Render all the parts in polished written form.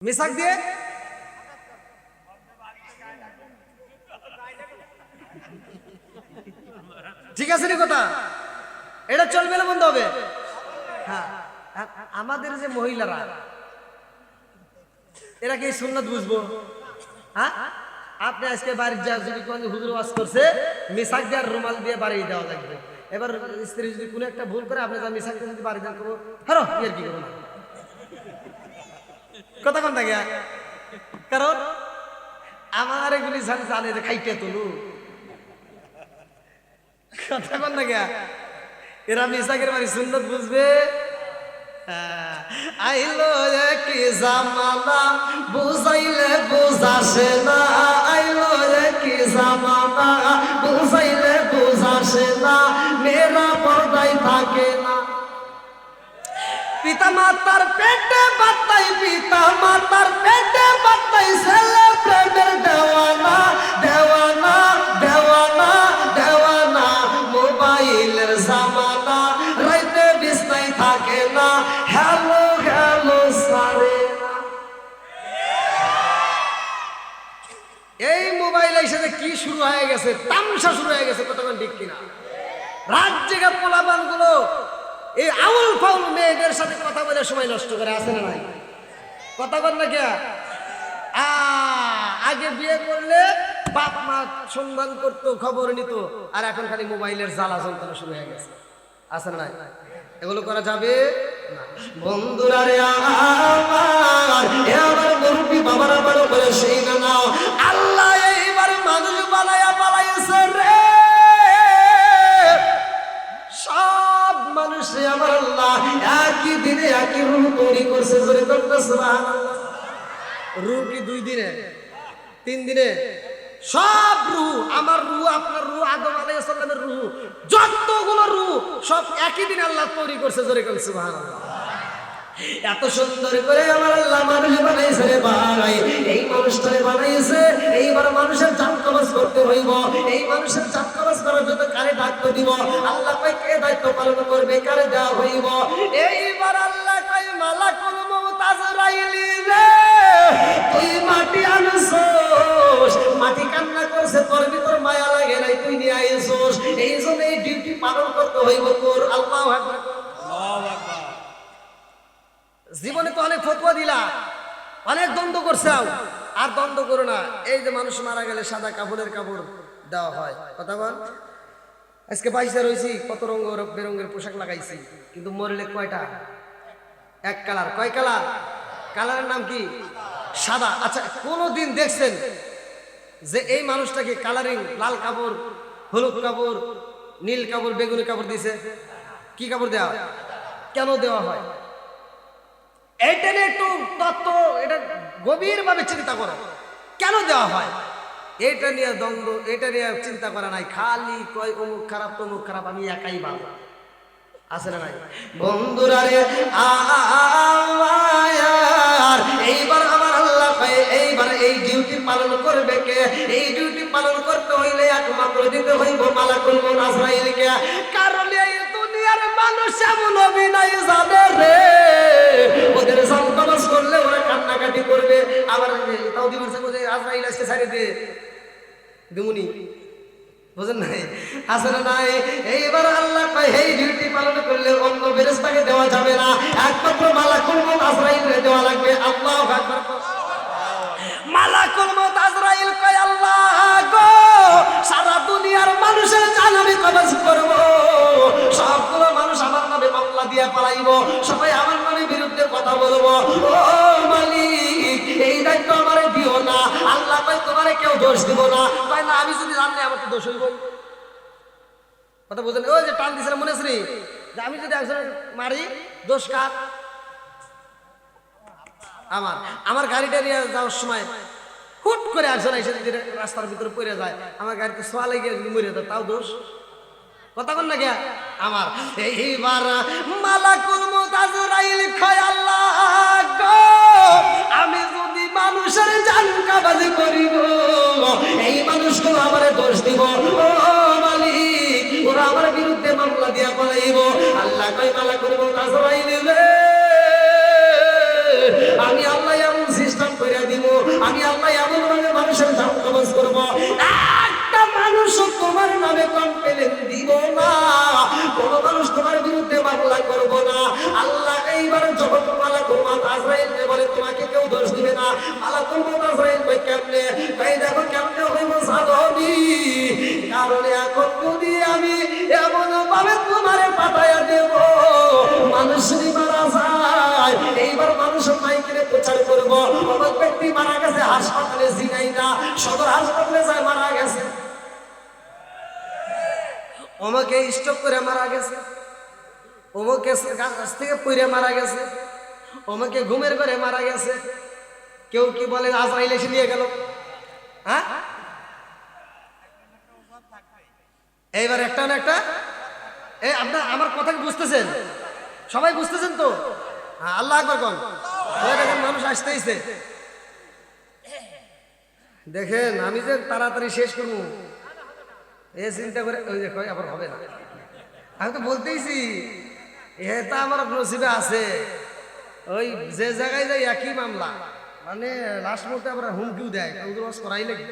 মিসাক দিয়ে ঠিক আছে নি কথা, এটা চলবে না, বন্ধ হবে। হ্যাঁ, আমাদের যে মহিলারা এরা কি সুন্নাত বুঝবো? হ্যাঁ, আপনি আজকে বাড়ির যা যদি কোন হুজুর ওয়াজ করছে মিসাক দিয়ে আর রুমাল দিয়ে বাড়ি দেওয়া লাগবে। এবার স্ত্রী যদি কোনো একটা ভুল করে আপনি যা মিসাক দিয়ে যদি বাড়ি দেন করবো, হ্যাঁ আর কি করবো না কথা কোন থাকে। কারণ আমার এগুলি জানে যে খাইতে তুলু কথা কোন থাকে। এরা মিসাকের বাড়ি সুন্নত বুঝবে। আইলো কি জামানা বুঝাইলে বুঝাসে না, আইলো কি জামানা বুঝাইলে বুঝাসে না, মেয়েরা পর্দায় থাকে না। পিতা মাতার পেটে বাতাই, পিতা মাতার পেটে বাতাই, ছেলে প্রেমের দেওয়ানা দেওয়ানা দেওয়ানা দেওয়ানা। মোবাইলের জামানা, রাইতে বিছনায় থাকে না, হ্যালো হ্যালো সারে না। এই মোবাইলের সাথে কি শুরু হয়ে গেছে, তামসা শুরু হয়ে গেছে, কতক্ষণ ঠিক কিনা। রাত জেগে পোলাপান গুলো এই আউল ফাউল মেয়েদের সাথে কথা বলে সময় নষ্ট করে, আছে না নাই? কথা বল না কে? আগে বিয়ে করলে বাপ মা সম্মান করতো, খবর নিত, আর এখন খালি মোবাইলের জ্বালা যন্ত্রণা শুরু হয়ে গেছে, আছে না নাই? এগুলো করা যাবে না। বন্ধুরা রে আমার মুরব্বী বাবারা বড় করে সেই না নাও, আল্লাহ এইবার মানুষ বানায়া পালাইছে রে। সব মানুষে আমার আল্লাহ একই দিনে একই রূহ তৈরি করছে, জোরে বলতে সুবহানাল্লাহ। রূহ কি 2 দিনে 3 দিনে? সব রূহ, আমার রূহ, আপনার রূহ, আদম আলাইহিস সালামের রূহ, যতগুলো রূহ সব একই দিনে আল্লাহ তৈরি করছে, জোরে বলতে সুবহানাল্লাহ। এত সুন্দর করে আমার আল্লাহ মানুষ বানাইছে রে ভাই। এই মানুষটারে বানাইছে, এইবার মানুষের জান কবজ করতে হইব। এই মানুষের জান কবজ করার জন্য কারে দায়িত্ব দিব? আল্লাহ কয় কে দায়িত্ব পালন করবে, কারে দেওয়া হইব? এইবার আল্লাহ কয় মালাকুল মউত আজরাইল রে, তুই মাটি আনছস, মাটি কান্না করছে, তোর ভিতর মায়া লাগে নাই, তুই নিয়ে আইছস, এই জন্য এই ডিউটি পালন করতে হইব তোর। আল্লাহু আকবার, আল্লাহু আকবার। জীবনে তো অনেক ফতোয়া দিলা, অনেক দ্বন্দ্ব করছাও, আর দ্বন্দ্ব করো না। এই যে মানুষ মারা গেলে সাদা কাপড়ের কাপড় দেওয়া হয়, কথা বল। আজকে 22 হয়েছি, কত রঙ বেরঙের পোশাক লাগাইছি, কিন্তু মরলে কয়টা? এক কালার। কয় কালার? কালারের নাম কি? সাদা। আচ্ছা, কোনদিন দেখছেন যে এই মানুষটাকে কালারিং, লাল কাপড়, হলুদ কাপড়, নীল কাপড়, বেগুনি কাপড় দিছে? কি কাপড় দেওয়া? কেন দেওয়া হয়? এটা নিয়ে একটু তত্ত্ব, এটা গভীর ভাবে চিন্তা করো, কেন দেওয়া হয়? এটা নিয়ে দ্বন্দ্ব, এটা নিয়ে চিন্তা করা নাই, খালি কয় অমুক খারাপ তমুক খারাপ, আমি একাই ভালো, আছে না নাই? বন্ধুরা রে এইবার আমার আল্লাহ কয় এইবার এই ডিউটি পালন করবে কে? এই ডিউটি পালন করতে হইলে একমাত্র দিতে হইব মালাকুল মউত আজরাইলকে। কারণ এই দুনিয়ার মানুষ এমন অভিনয় জানে রে, ওদের জান কবজ করলে ওরা কান্নাকাটি করবে, আবার তাও দিবার সঙ্গে যে আজরাইল আজকে ছাড়ে দে দিমুনি, বুঝেন নাই? আছে না নাই? এইবার আল্লাহ কয় এই ডিউটি পালন করলে অন্য ফেরেশতাকে দেওয়া যাবে না, একমাত্র মালাকুল মউত আজরাইলকে দেওয়া লাগবে। আল্লাহু আকবার। মালাকুল মউত আজরাইল কয় আল্লাহ গো, সারা দুনিয়ার মানুষের জান আমি কবজ করব, সবগুলো মানুষ আমার নামে মামলা দিয়ে পালাইব, সবাই আমার নামে বিরুদ্ধে কথা বলবো। ও মালিক, এই দায়িত্ব আমারে দিও না। আল্লাহ কয় তোমারে কেউ দোষ দিব না। কয় না, আমি যদি জানলে আমার তো দোষ হইব। কথা বুঝেন? ওই যে টান দিছিলাম মনে আছে নি, যে আমি যদি একজন মারি, দোষ কার? আমার। আমার গাড়িটা নিয়ে যাওয়ার সময় হুট করে একজন এসে যদি রাস্তার ভিতরে পড়ে যায়, আমার গাড়িতে ছোঁয়া লেগে যদি মরে যায়, তাও দোষ? কথা বল না কে? আমার। এইবার মালাকুল মউত আজরাইল কয় আল্লাহ গো, আমি যদি মানুষের জান কবজ করিব, এই মানুষগুলো আমারে দোষ দিব। ও মালিক, ওরা আমার বিরুদ্ধে মামলা দিয়া পালাইব। আল্লাহ কয় মালাকুল মউত আজরাইল রে, আমি আল্লাহ এমন সৃষ্টি আজরাইলকে বলে তোমাকে কেউ দোষ দিবে না। মালাকুল মউত আজরাইল কই কেমনে? কই দেখো কেমনে হইব সাধবি, কারণ এখন যদি আমি এমন ভাবে তোমারে পাঠাইয়া দেব মানুষই মারা যায়। এইবার মানুষ মাইকেলে প্রচার করব অমুক ব্যক্তি মারা গেছে, হাসপাতালে জিনাই না সদর হাসপাতালে যায় মারা গেছে, অমুকে স্ট্রোক করে মারা গেছে, অমুকে গাছ থেকে পড়ে মারা গেছে, অমুকে ঘুমের ঘরে মারা গেছে। কেউ কি বলে আজরাইল এসে নিয়ে গেল? হ্যাঁ, এইবার একটা না একটা আপনার আমার কথা কি বুঝতেছেন? সবাই বুঝতেছেন তো? হ্যাঁ, আল্লাহ আকবার কোন। দেখেন মানুষ আসতেইছে, দেখেন আমি যে তাড়াতাড়ি শেষ করবো এ চিন্তা করে ওই যে আবার হবে না। আমি তো বলতেইছি এটা আমার নসিবে আছে। ওই যে জায়গায় যাই একই মামলা, মানে লাস্ট মুহূর্তে আবার হুমকিও দেয়, করাই লাগে।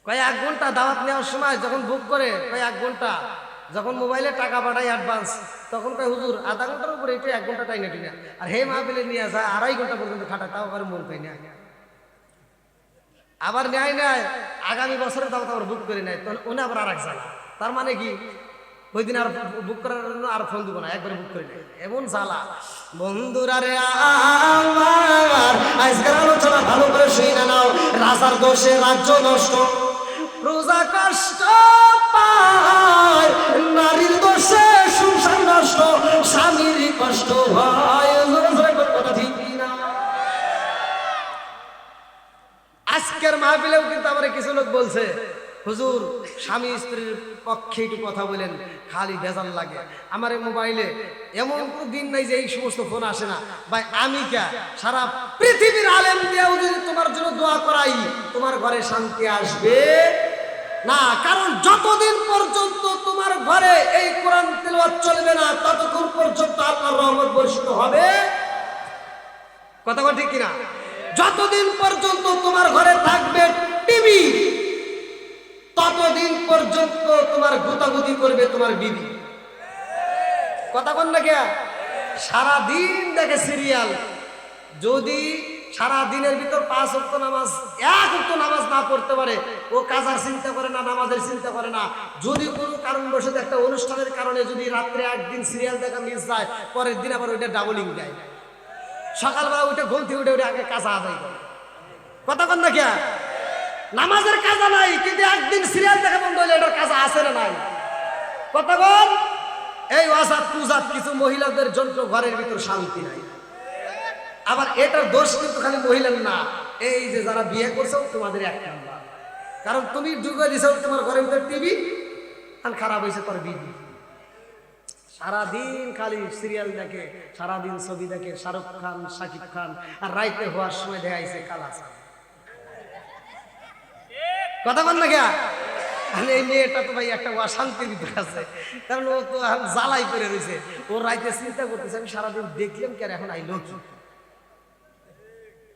কয় 1 ঘন্টা দাওয়াত নেওয়ার সময় যখন বুক করে, কয় 1 ঘন্টা, যখন মোবাইলে টাকা পাঠাই অ্যাডভান্স তখন কয় হুজুর আধা ঘন্টার উপরে এটা 1 ঘন্টা টাইম নেটি না। আর হে মাহফিলে নিয়ে যায় 2.5 ঘন্টা পর্যন্ত খাটা, তাও আবার মন পাই না। আবার নেয় নেয় আগামী বছরের দাওয়াত আবার বুক করে নেয়, তখন ওনে আবার আর এক জ্বালা। তার মানে কি ওই দিন আর বুক করার জন্য আর ফোন দিব না, একবারে বুক করে নেয়, এমন জ্বালা। বন্ধুরা রে আমার আজকের আলোচনা ভালো করে শুনে নাও। রাজার দোষে রাজ্য নষ্ট, প্রজা কষ্ট পায়, নারীর দোষে সংসার নষ্ট, স্বামীর কষ্ট হয়। কথা ঠিক না? আজকের মাহফিলেও কিন্তু আমার কিছু লোক বলছে হুজুর স্বামী স্ত্রীর পক্ষে একটু কথা বলেন, খালি ভেজাল লাগে। আমার এই মোবাইলে এমন কোনো দিন নাই যে এই সমস্ত ফোন আসে না। ভাই আমি কে সারা পৃথিবীর আলেম দিয়েও যদি তোমার জন্য দোয়া করাই, তোমার ঘরে শান্তি আসবে না। কারণ যতদিন পর্যন্ত তোমার ঘরে এই কোরআন তেলাওয়াত চলবে না, ততক্ষণ পর্যন্ত আল্লাহর রহমত বর্ষিত হবে। কথা বল ঠিক কিনা? যতদিন পর্যন্ত তোমার ঘরে থাকবে টিভি, ততদিন পর্যন্ত তোমার গুতাগুতি করবে তোমার বিবি। কথা বল না কে? সারাদিন দেখে সিরিয়াল। যদি সারা দিনের ভিতর 5 ওয়াক্ত নামাজ, 1 ওয়াক্ত নামাজ না পড়তে পারে, ও কাজার চিন্তা করে না, নামাজের চিন্তা করে না। যদি কোনো কারণবশত একটা অনুষ্ঠানের কারণে যদি রাত্রে 1 দিন সিরিয়াল দেখা মিস যায়, পরের দিন আবার ওইটা ডাবলিং দেয়। সকালবেলা উঠে ঘুম থেকে উঠে আগে কাজা আদায় করে। কথা বল না কে? নামাজের কাজা নাই, কিন্তু একদিন সিরিয়াল দেখা বন্ধ হইলে এটার কাজা আছে না নাই? কথা বল। এই ওয়াজাত পূজাত কিছু মহিলাদের যন্ত্র ঘরের ভিতর শান্তি নাই। আবার এটার দোষ কিন্তু খালি মহিলার না, এই যে যারা বিয়ে করছো তোমাদের এক নাম্বার। কারণ তুমি যুগে দিছো তোমার ঘরের ভিতর টিভি, আর খারাপ হয়েছে তোর বিবি। সারাদিন খালি সিরিয়াল দেখে, সারাদিন ছবি দেখে, শাহরুখ খান, শাকিব খান, আর রাইতে হওয়ার সময় দেখাইছে কালাস। কথা বল না কে? এই মেয়েটা তো ভাই একটা অশান্তির ভিতরে আছে, কারণ ও তো জ্বালাই করে রয়েছে। ও রাইতে চিন্তা করতেছে আমি সারাদিন দেখলাম কেন, এখন আইলো কি?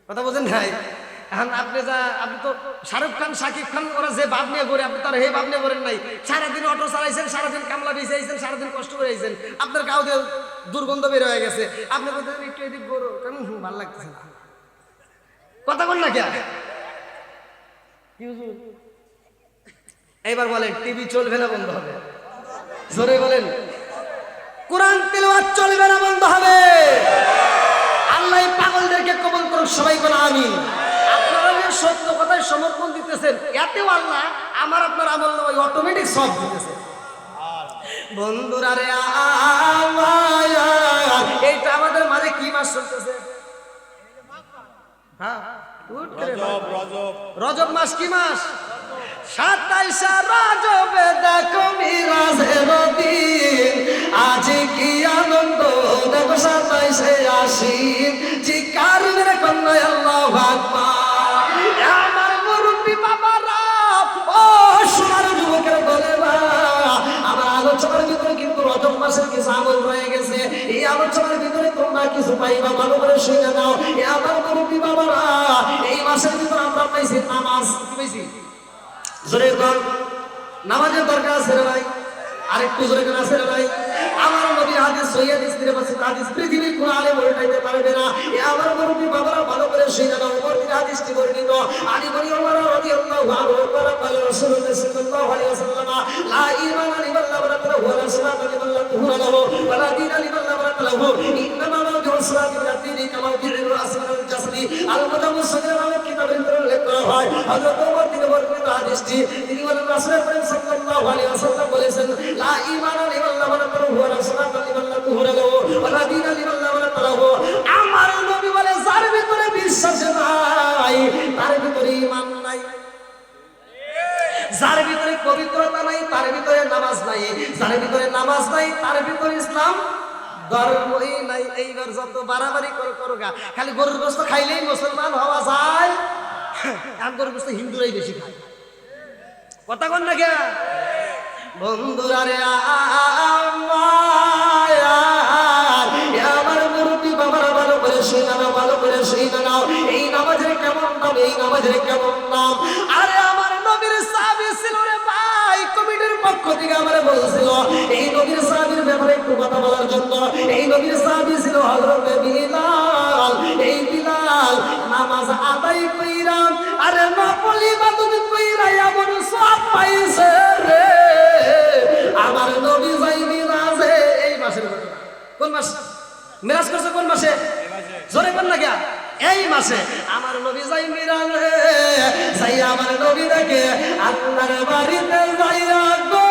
কথা বলছেন ভাই? এখন আপনি তো শাহরুখ খান, শাকিব খান ওরা যে ভাব নিয়ে ঘুরে, আপনি তার হে ভাব নিয়ে ঘুরেন নাই। সারাদিন অটো চালাইছেন, সারাদিন কামলা বেঁচেছেন, সারাদিন কষ্ট করে আইছেন, আপনার গাও দিয়ে দুর্গন্ধ বের হয়ে গেছে। আপনি বলতেন একটু এদিক গরো, কেমন ভালো লাগতেছে না। কথা বল না কে? এইবার বলেন টিভি চলবে না বন্ধ হবে? জোরে বলেন। কোরআন তেলাওয়াত চলবে না বন্ধ হবে? আল্লাহ পাগলদেরকে কবুল করুক, সবাই বলে আমিন। আপনারা যে সত্য কথায় সমর্পণ দিতেছেন, এতেও আল্লাহ আমার আপনার আমল নামায় অটোমেটিক সব দিতেছে। বন্ধুরা রে এইটা আমাদের মাঝে কি মাস চলতেছে? হ্যাঁ, রজব মাস। কি মাস? 27 রজবে দেখো মিরাজের দিন, আজ কি আনন্দ দেখো 27 আশ্বিন, চিৎকার মেরে কন্যা আল্লাহু আকবার। আমার মুরব্বি বাবারা, ও সোনার যুবকের বলেরা, আমার আলোচনার ভিতরে কিন্তু রজব মাসের কিছু আমল রয়ে গেছে। এই আলোচনার ভিতরে তোমরা কিছু পাইবা, ভালো করে শুনে নাও। আমার মুরব্বি বাবারা, এই মাসের ভিতরে আমরা পাইছি নামাজ। কি পাইছি? জোরে বল। নামাজের দরকার আছে রে ভাই। আরেকটু জোরে কেন আছে না ভাই? আমার নবীর হাদিস সহিহ হাদিসের পাশে হাদিস পৃথিবীর কোন আলেম উল্টাইতে পারবে না। এ আমার মুরব্বি বাবারা ভালো করে শুনে নাও। ওমর বিন হাদিসটি বর্ণিত আলী বনি ওমর রাদিয়াল্লাহু আনহু قال رسول الله صلى الله عليه وسلم لا ايمان لمن لا بركه له ولا صلاه لمن لا طهور له ولا دين لمن لا بركه له انما موضع الصلاه من الدين كما موضع الراس من الجسد المدام الصغير নামে কিতাবের ভিতরে উল্লেখ করা হয়। হযরত ওমর থেকে বর্ণিত হাদিসটি তিনি বলেন রাসূল করিম সাল্লাল্লাহু আলাইহি ওয়াসাল্লাম বলেছেন লা ঈমান লিমান লা বারাকা লাহু ওয়া লা সালাতা লিমান লা তুহুর লাহু ওয়া লা দীন লিমান লা বারাকা লাহু। আমার নবী বলে যার ভিতরে বিশ্বাস নাই তার ভিতরে ঈমান নাই, যার ভিতরে পবিত্রতা নাই তার ভিতরে নামাজ নাই, যার ভিতরে নামাজ নাই তার ভিতরে ইসলাম ধর্মই নাই। এইবার যত বাড়াবাড়ি করো গা, খালি গরুর গোশত খাইলেই মুসলমান হওয়া যায়। এক গরুর গোশত হিন্দুরাই বেশি খায়, কথা কন না কে বন্ধুরা রে? আমার মুরব্বি বাবারা ভালো করে শুনে নাও, ভালো করে শুনে নাও। এই নামাজের কেমন নাম, এই নামাজের কেমন নাম। আরে আমার নবীর সাহাবী ছিল রে ভাই, কমিটির পক্ষ থেকে আমারে বলছিল এই নবীর সাহাবীর ব্যাপারে একটু কথা বলার জন্য। এই নবীর সাহাবী ছিল হযরত বিলাল। এই বিলাল নামাজ আদায় কইরা আরে নফল ইবাদত কইরা এমন সওয়াব পাইছে রে। আমার নবী যাই মিরাজে, এই মাসের ঘটনা। কোন মাস মিরাজ করছে? কোন মাসে? জোরে কোন না গিয়া এই মাসে আমার নবী যাই মিরাজে, যাই আমার নবী দেখে আল্লাহর বাড়িতে যাইয়া গো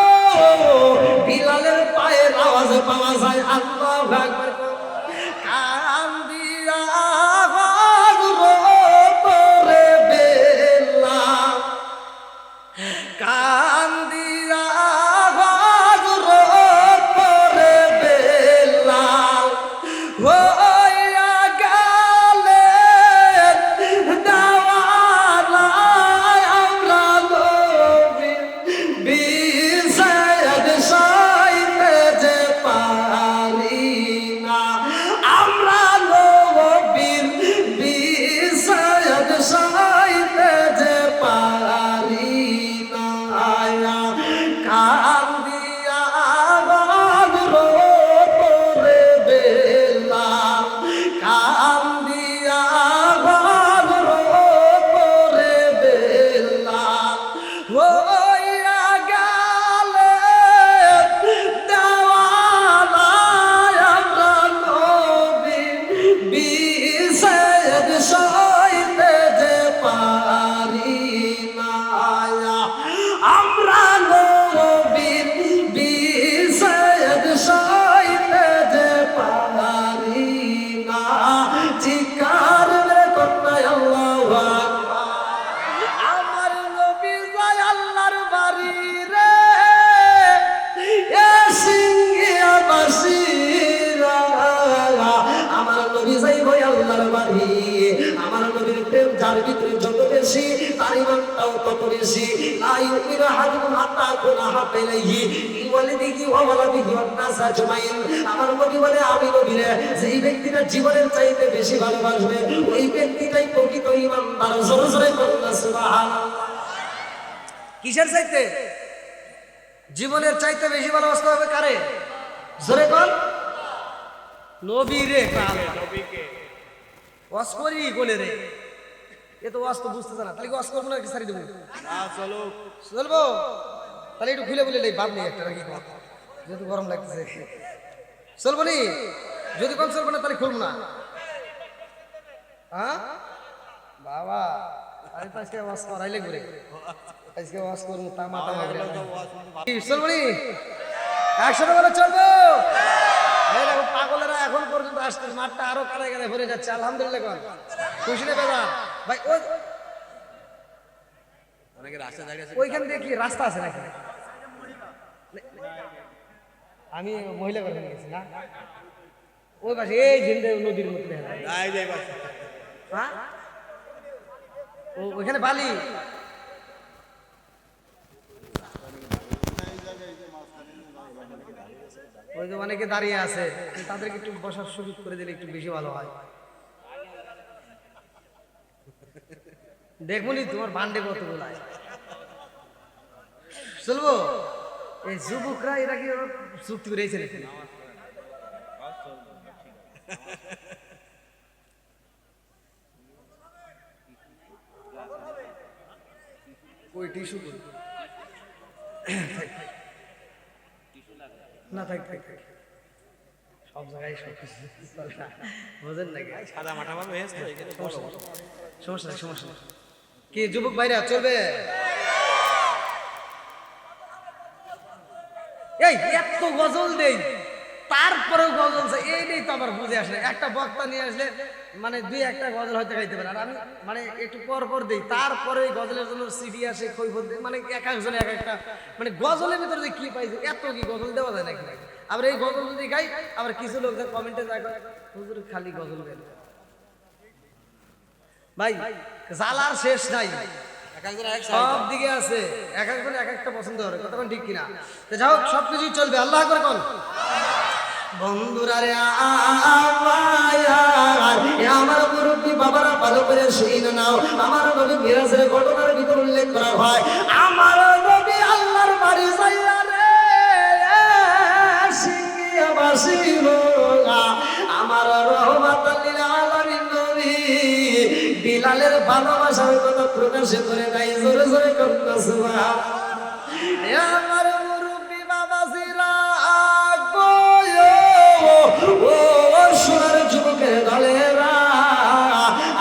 বিলালের পায়ের আওয়াজ পাওয়া যায় আল্লাহু আকবার। কান দিয়া তোরে বেলাল, কান দিয়া তোরে বেলাল হইয়া গেলে দেওয়ালায় আমরা নবী বিষয় সাইতে যে পারি না, আমরা নবীর বিষয় সাইতে যে পারি না। কান দিয়া তোরে বেলাল, কান দিয়া তোরে বেলাল হইয়া গেলে দেওয়ালায় আমরা নবী বিষয় সইতে যে পারি না, আমরা নবীর বিষয় সইতে যে পারি না। চিৎকার মেরে কন্যায় আল্লাহু আকবার। আমার নবী যায় আল্লাহর বাড়ি রে, এ সিংহিয়া বাসিরা। আমার নবী যাইব আল্লাহর বাড়ি। আমার নবীর প্রেম যার ভিতরে যত বেশি তার ইমানটাও তত বেশি। লা ইউমিনু আহাদুকুম হাত্তা আকুনা আহাব্বা ইলাইহি মিন ওয়ালিদিহি ওয়া ওয়ালাদিহি ওয়ান নাস আজমাইন। আমার নবী বলে আমি নবী রে যেই ব্যক্তিটা জীবনের চাইতে বেশি ভালোবাসবে ওই ব্যক্তিটাই প্রকৃত ঈমানদার। জোরে জোরে বলুন সুবহানাল্লাহ। কিসের চাইতে? জীবনের চাইতে বেশি ভালোবাসতে হবে কারে? জোরে বল নবী রে। নবীকে ওয়াজ করি কোনে রে? এ তো ওয়াজ তো বুঝতেছ না, তাহলে ওয়াজ করবো না, সারি দেবো না? চলবো তাহলে একটু খুলে বলে ভাব নেই একটা নাকি, যেহেতু গরম লাগতেছে। চলবো নি? যদি কম চলবো না তাহলে খুলবো না। হ্যাঁ বাবা, আমি তো আজকে ওয়াজ করাইলে ঘুরে, আজকে ওয়াজ করবো তামা তামা করে। চলবো নি? একসাথে বলে চলবো। পাগলেরা এখন পর্যন্ত আসছে, মাঠটা আরো কারে কারে ভরে যাচ্ছে। আলহামদুলিল্লাহ কর খুশি না বেদা ভাই? ওইখান দিয়ে কি রাস্তা আছে নাকি? আমি মহিলা করে গেছি না ওই পাশে, এই ঝিন্দে নদীর মধ্যে। হ্যাঁ ওইখানে বালি, ওই যে অনেকে দাঁড়িয়ে আছে, তাদেরকে একটু বসার সুযোগ করে দিলে একটু বেশি ভালো হয়। দেখুনি তোমার বান্ডে কতগুলো চলবো? এই যুবকরা এরা কি চুক্তি করেছে নাকি? ওই টিস্যু না থাক থাক থাক সব জায়গায় সব কিছু বোঝেন নাকি? সাদা মাথা ভাবে সমস্যা নেই সমস্যা নেই। কি যুবক ভাইরা চলবে? এই এত গজল দেই তারপরেও গজল এই নেই তো আবার বুঝে আসে। একটা বক্তা নিয়ে আসলে মানে দুই একটা গজল হয়তো গাইতে পারে, আর আমি মানে একটু পর পর দিই, তারপরে ওই গজলের জন্য সিডি আসে কৈফত দেয়, মানে এক একজনে এক একটা মানে গজলের ভিতরে যে কি পাইছে এত কি গজল দেওয়া যায় নাকি? আবার এই গজল যদি গাই আবার কিছু লোক কমেন্টে যায় হুজুর খালি গজল গাই। ভাই জ্বালার শেষ নাই, সব দিকে আছে, এক একজন এক একটা পছন্দ করে, কতক্ষণ ঠিক কিনা? তো যাই হোক সবকিছুই চলবে, আল্লাহ করে কোন বন্ধুরা রে আমার মুরব্বী বাবারা ভালো করে শুনে নাও। আমার নবী মিরাজের ঘটনার ভিতর উল্লেখ করা হয়, আমার নবী আল্লাহর বাড়ি যাইয়া রে সিঙ্গিয়া বাসিল, আমার রহমাতুল লিল আলামিন নবী বিলালের ভালোবাসার কথা প্রকাশ করে নাই। জোরে জোরে কন্যা সুবহানাল্লাহ। আমার মুরব্বী বাবাজিরা ও সোনার যুবকের দলেরা,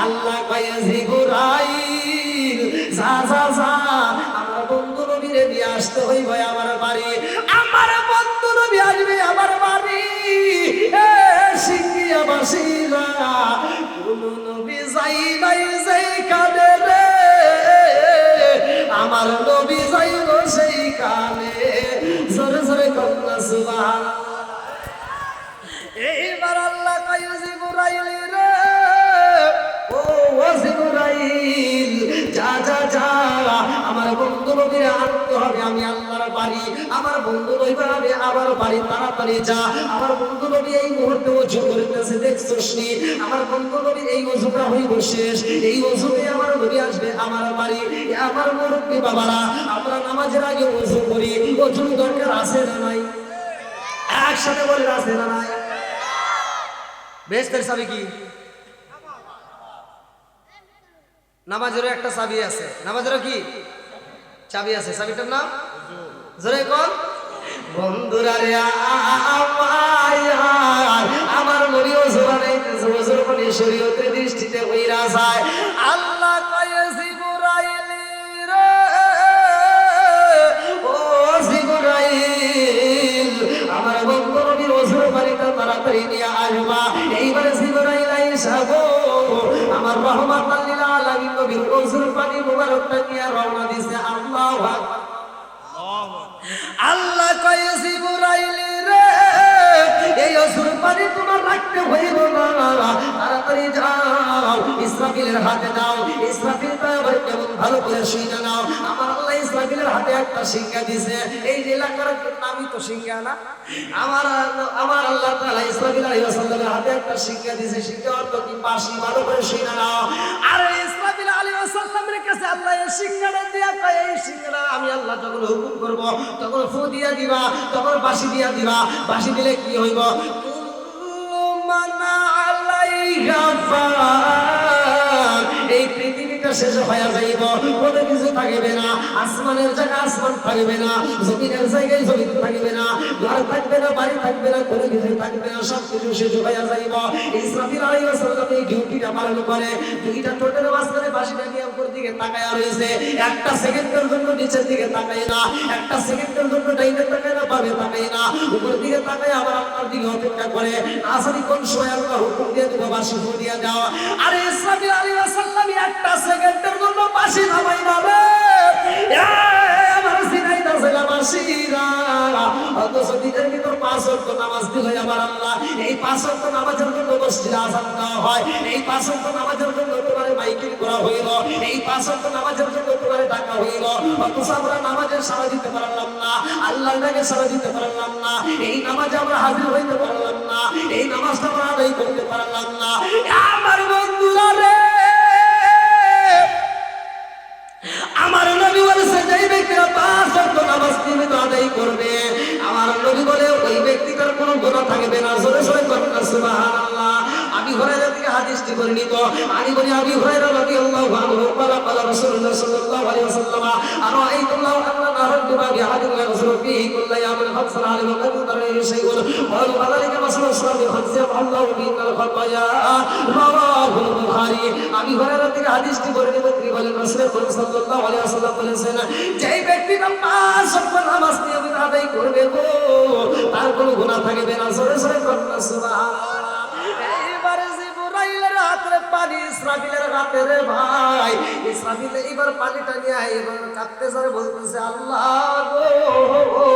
আল্লাহ কয়ে জিবরাইল যা যা যা আমার বন্ধু নবীরে নিয়ে আসতে হইবে আমার বাড়ি। আমার বন্ধু নবী আসবে আমার বাড়ি। সিঙ্গিয়া বাসিরা কোন নবী যাই নাই যাই কানে রে, আমার নবী যাইব সেই কানে। জোরে জোরে কন্যা সুবহানাল্লাহ। এইবার আল্লাহ কয় জিবরাইল রে, ও জিবরাইল যা যা যা আমার বন্ধু নবীর আনতে হবে আমি আল্লাহর বাড়ি। আমার বন্ধু নবী হবে আবার বাড়ি, তাড়াতাড়ি যা। আমার বন্ধু নবী এই মুহূর্তে ওযু করতেছে, দেখছস নি? আমার বন্ধু নবী এই ওযুটা হইব শেষ, এই ওযুতে আমার নবী আসবে আমার বাড়ি। আমার মুরব্বী বাবারা, আমরা নামাজের আগে ওযু করি, ওযুর দরকার আছে না নাই? একসাথে বলে আছে না নাই? বেহেশতের চাবি কি? নামাজেরও একটা চাবি আছে, নামাজেরও কি চাবি আছে? চাবিটার নাম জোরে কোন বন্ধুরা রে আমার নবীও জোরা নাইতেছে, ওজোর মানে শরীয়তের দৃষ্টিতে কইরা যায়। আল্লাহ কয় জিবরাইল রে, ও জিবরাইল আমার বন্ধু নবীর ওজোর বাড়িটা তাড়াতাড়ি নিয়ে আসবা। এইবারে জিবরাইল আইসা গো আমার রহমাতুল লিল আলামিন নবীর ওজোর পানি মুবারকটা নিয়ে রওনা দিছে। আল্লাহু আকবার। আল্লাহ কয় জিবরাইল রে, এই ওজোর পানি তোমার রাখতে হইব না, তাড়াতাড়ি যাও ইসরাফিলের হাতে দাও। ইসরাফিল তাই কেমন ভালো করে শুনে নাও। আমার আল্লাহ ইসরাফিলের হাতে একটা সিংহা দিয়েছে, এই এলাকার নামই তো সিংহা না? আমার আল্লাহ তাআলা ইসরাফিল আলাইহিস সালামের হাতে একটা সিংহা দিয়েছে, সিংহা অর্থ কি? বাঁশি। ভালো করে শুনে নাও। আর ইসরাফিল আলাইহিস সালামের কাছে আল্লাহ এই সিংহাটা দিয়া কয়, এই সিংহাটা আমি আল্লাহ যখন হুকুম করব তখন ফু দিয়া দিবা, তখন বাঁশি দিয়া দিবা। বাঁশি দিলে কি হইব? এই পৃথিবীটা শেষ হয়ে যাইব, কোনো কিছু থাকবে না। আসমানের জায়গায় আসমান থাকবে না, জমিনের জায়গায় জমিন থাকবে না, ঘর থাকবে না, বাড়ি থাকবে না, কোনো কিছু থাকবে না, সব কিছু শেষ হয়ে যাইব। ইসরাফিল আলাইহিস সালাম এই ডিউটিটা পালন করে। দুইটা ঠোঁটের মাঝখানে বাঁশিটা নিয়ে উপর দিকে তাকায় রয়েছে, একটা সেকেন্ডের জন্য নিচের দিকে তাকায় না, একটা সেকেন্ডের জন্য ডাইনে তাকায় না, বামে তাকায় না, উপর দিকে তাকায় আবার আপনার দিকে অপেক্ষা করে। আসলে কোন সময় আল্লাহ হুকুম দিয়ে দেবো বাঁশি ফুটিয়ে দাও। আরে ইসরাফিল আলাইহিস সালাম একটা সেকেন্ডের জন্য বাঁশি থামাই না রে, আমার সিনাইটা ছেলা বাঁশিরা। অথচ দিনের ভিতর 5 ওয়াক্ত নামাজ দিল আমার আল্লাহ। এই 5 ওয়াক্ত নামাজের জন্য মসজিদে আযান দেওয়া হয়, এই 5 ওয়াক্ত নামাজের জন্য তোমারে মাইকিং করা হইল, এই 5 ওয়াক্ত নামাজের জন্য তোমারে ডাকা হইল। অথচ আমরা নামাজের সাড়া দিতে পারলাম না, আল্লাহর ডাকে সাড়া দিতে পারলাম না, এই নামাজে আমরা হাজির হইতে পারলাম না, এই নামাজটা আমরা আদায় করতে পারলাম না। আমার বন্ধুরা রে, আমার নবী বলেছে যেই ব্যক্তিরা 5 ওয়াক্ত নামাজ নিয়মিত আদায় করবে বর্ণিত আলী বনি আবি হুরায়রা রাদিয়াল্লাহু আনহু قال قال رسول الله صلى الله عليه وسلم أرأيتم لو أن نهرا بباب أحدكم يغسل فيه كل يوم خمسا علم قد ضرره شيء قالوا فذلك مثل الصلاة خمس يفعل الله به الخطايا رواه البخاري আবি হুরায়রা থেকে হাদিসটি বর্ণিত তিনি বলেন রাসূল সাল্লাল্লাহু আলাইহি ওয়াসাল্লাম বলেছেন যেই ব্যক্তি পাঁচ ওয়াক্ত নামাজ নিয়মিত আদায় করবে গো তার কোনো গুনাহ থাকবে না জোরে জোরে কন্যা সুবহানাল্লাহ এইবারে জিবরাইলের হাতে পানি ইসরাফিলের হাতে রে ভাই ইসরাফিল এবার পানিটা নিয়ে এবার কাঁদতে ধরে বলতেছে আল্লাহ গো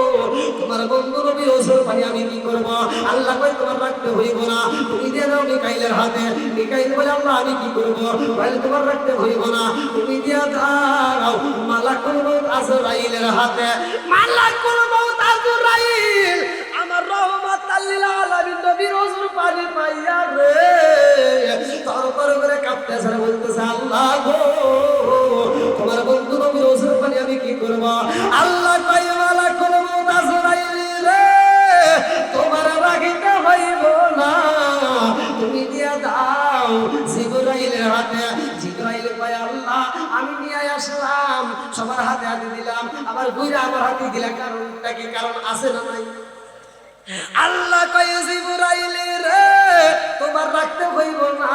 তোমার বন্ধু নবী ওসর পানি আমি কি করব আল্লাহ কই তোমার রাখতে হইব না তুমি দিয়ে দাও মিকাইলের হাতে মিকাইল বলে আল্লাহ আমি কি করব বলে তোমার রাখতে হইব না তুমি দিয়ে দাও মালাকুল মউত আজরাইলের হাতে মালাকুল মউত আজরাইল আমার রহমাতাল লিল আলামিন নবীর ওসর পানি পাইয়া রে তারপর করে কাঁপতে ধরে বলতেছে আল্লাহ গো তোমার বন্ধু নবীর ওসর পানি আমি কি করব আল্লাহ কই মালাকুল মউত আজরাইল রে তোমার রাখিতে হইব না তুমি দিয়া দাও জিবরাইলের হাতে জিবরাইল কয় আল্লাহ আমি নিয়ে আসলাম সবার হাতে হাতে দিলাম আবার ঘুরে আমার হাতে দিলাম কারণটা কি কারণ আছে না নাই আল্লাহ কয় জিবরাইল রে তোমার রাখতে হইব না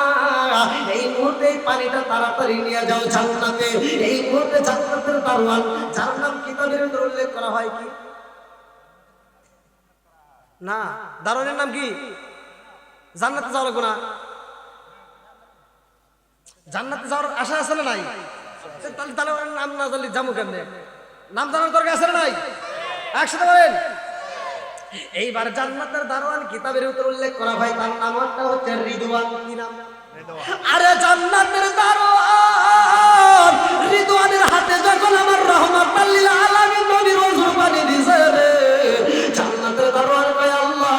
এই মুহূর্তে পানিটা তাড়াতাড়ি নিয়ে যাও জান্নাতে এই মুহূর্তে জান্নাতের দারওয়ান যার নাম কিতাবের ভিতরে উল্লেখ করা হয় কি না দারওয়ানের নাম কি জান্নাতে যাওয়ার গুনাহ জান্নাতে যাওয়ার আশা আছে না নাই তাহলে দারওয়ানের নাম না জানলে যাবো কেমনে নাম জানার দরকার আছে না নাই একসাথে বলেন এইবার জান্নাতের দারওয়ান কিতাবের ভিতর উল্লেখ করা হয় তার নামটা হচ্ছে রিদওয়ান কি নাম আরে জান্নাতের দারওয়ান রিদওয়ানের হাতে যখন আমার রহমাতুল লিল আলামিন নবীর ওযর পানি দিছে রে জান্নাতের দারওয়ান কয় আল্লাহ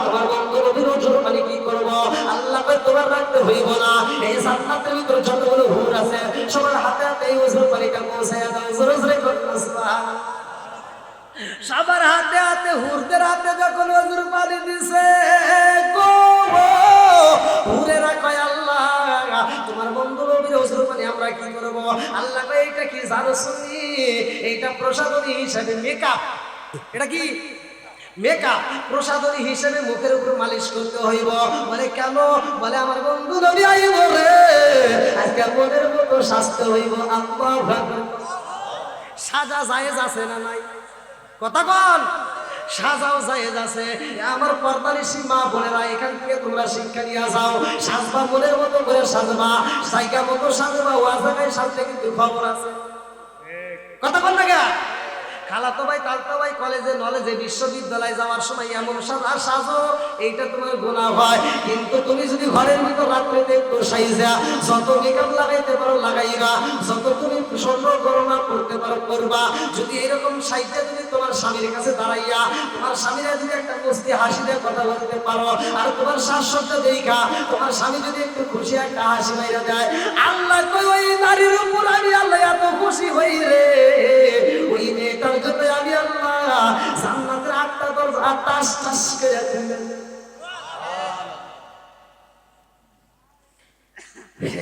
তোমার বন্ধু নবীর ওযর পানি কি করব আল্লাহ কয় তোমার রাখতে হইব না এই জান্নাতের ভিতর যতগুলো হুর আছে সবার হাতে হাতে এই ওযর পানিটা পৌঁছায়া দাও জোরে জোরে কন্যা সুবহানাল্লাহ সবার হাতে হাতে হুরদের হাতে যখন ওযর পানি দিছে গো হুরেরা কয় আল্লাহ তোমার বন্ধু নবীর ওযর পানি আমরা কি করব আল্লাহ কয় এটা কি জারসুনি এটা প্রসাদনী হিসেবে মেকআপ এটা কি মেকআপ প্রসাদনী হিসেবে মুখের উপর মালিশ করতে হইব বলে কেন বলে আমার বন্ধু নবী আইব রে আজকে মনের মতো সাজতে হইব আল্লাহু আকবার সাজা জায়েজ আছে না নাই কথা কোন সাজাও জায়েজ আছে আমার পর্দানিশী মা বোনেরা এখান থেকে তোমরা শিক্ষা নিয়ে যাও সাজবা মনের মতো করে সাজবা জায়গা মতো সাজবা ওয়া জায়গায় সাজতে কিন্তু খবর আছে কথা কোন না খালাতো ভাই তালতো ভাই কলেজে নলেজে বিশ্ববিদ্যালয়ে যাওয়ার সময় এমন সাজো এইটা তোমার গুনাহ হয় কিন্তু তুমি যদি ঘরের ভিতর রাত্রিতে একটু সাইজা যত মেকআপ লাগাইতে পারো লাগাইবা যত তুমি স্বর্ণ গহনা করতে পারো করবা যদি এরকম সাইজে তুমি তোমার স্বামীর কাছে দাঁড়াইয়া তোমার স্বামীরা যদি একটা মস্তি হাসি দিয়ে কথা বলতে পারো আর তোমার সাজসজ্জা দেখা তোমার স্বামী যদি একটু খুশি একটা হাসি মাইরা দেয় আল্লাহ কই ওই নারীর উপর আমি আল্লাহ এত খুশি হই রে ওই মেয়েটার জন্য আমি আল্লাহ জান্নাতের 8টা দরজা 8টা আশটাস করে খুলে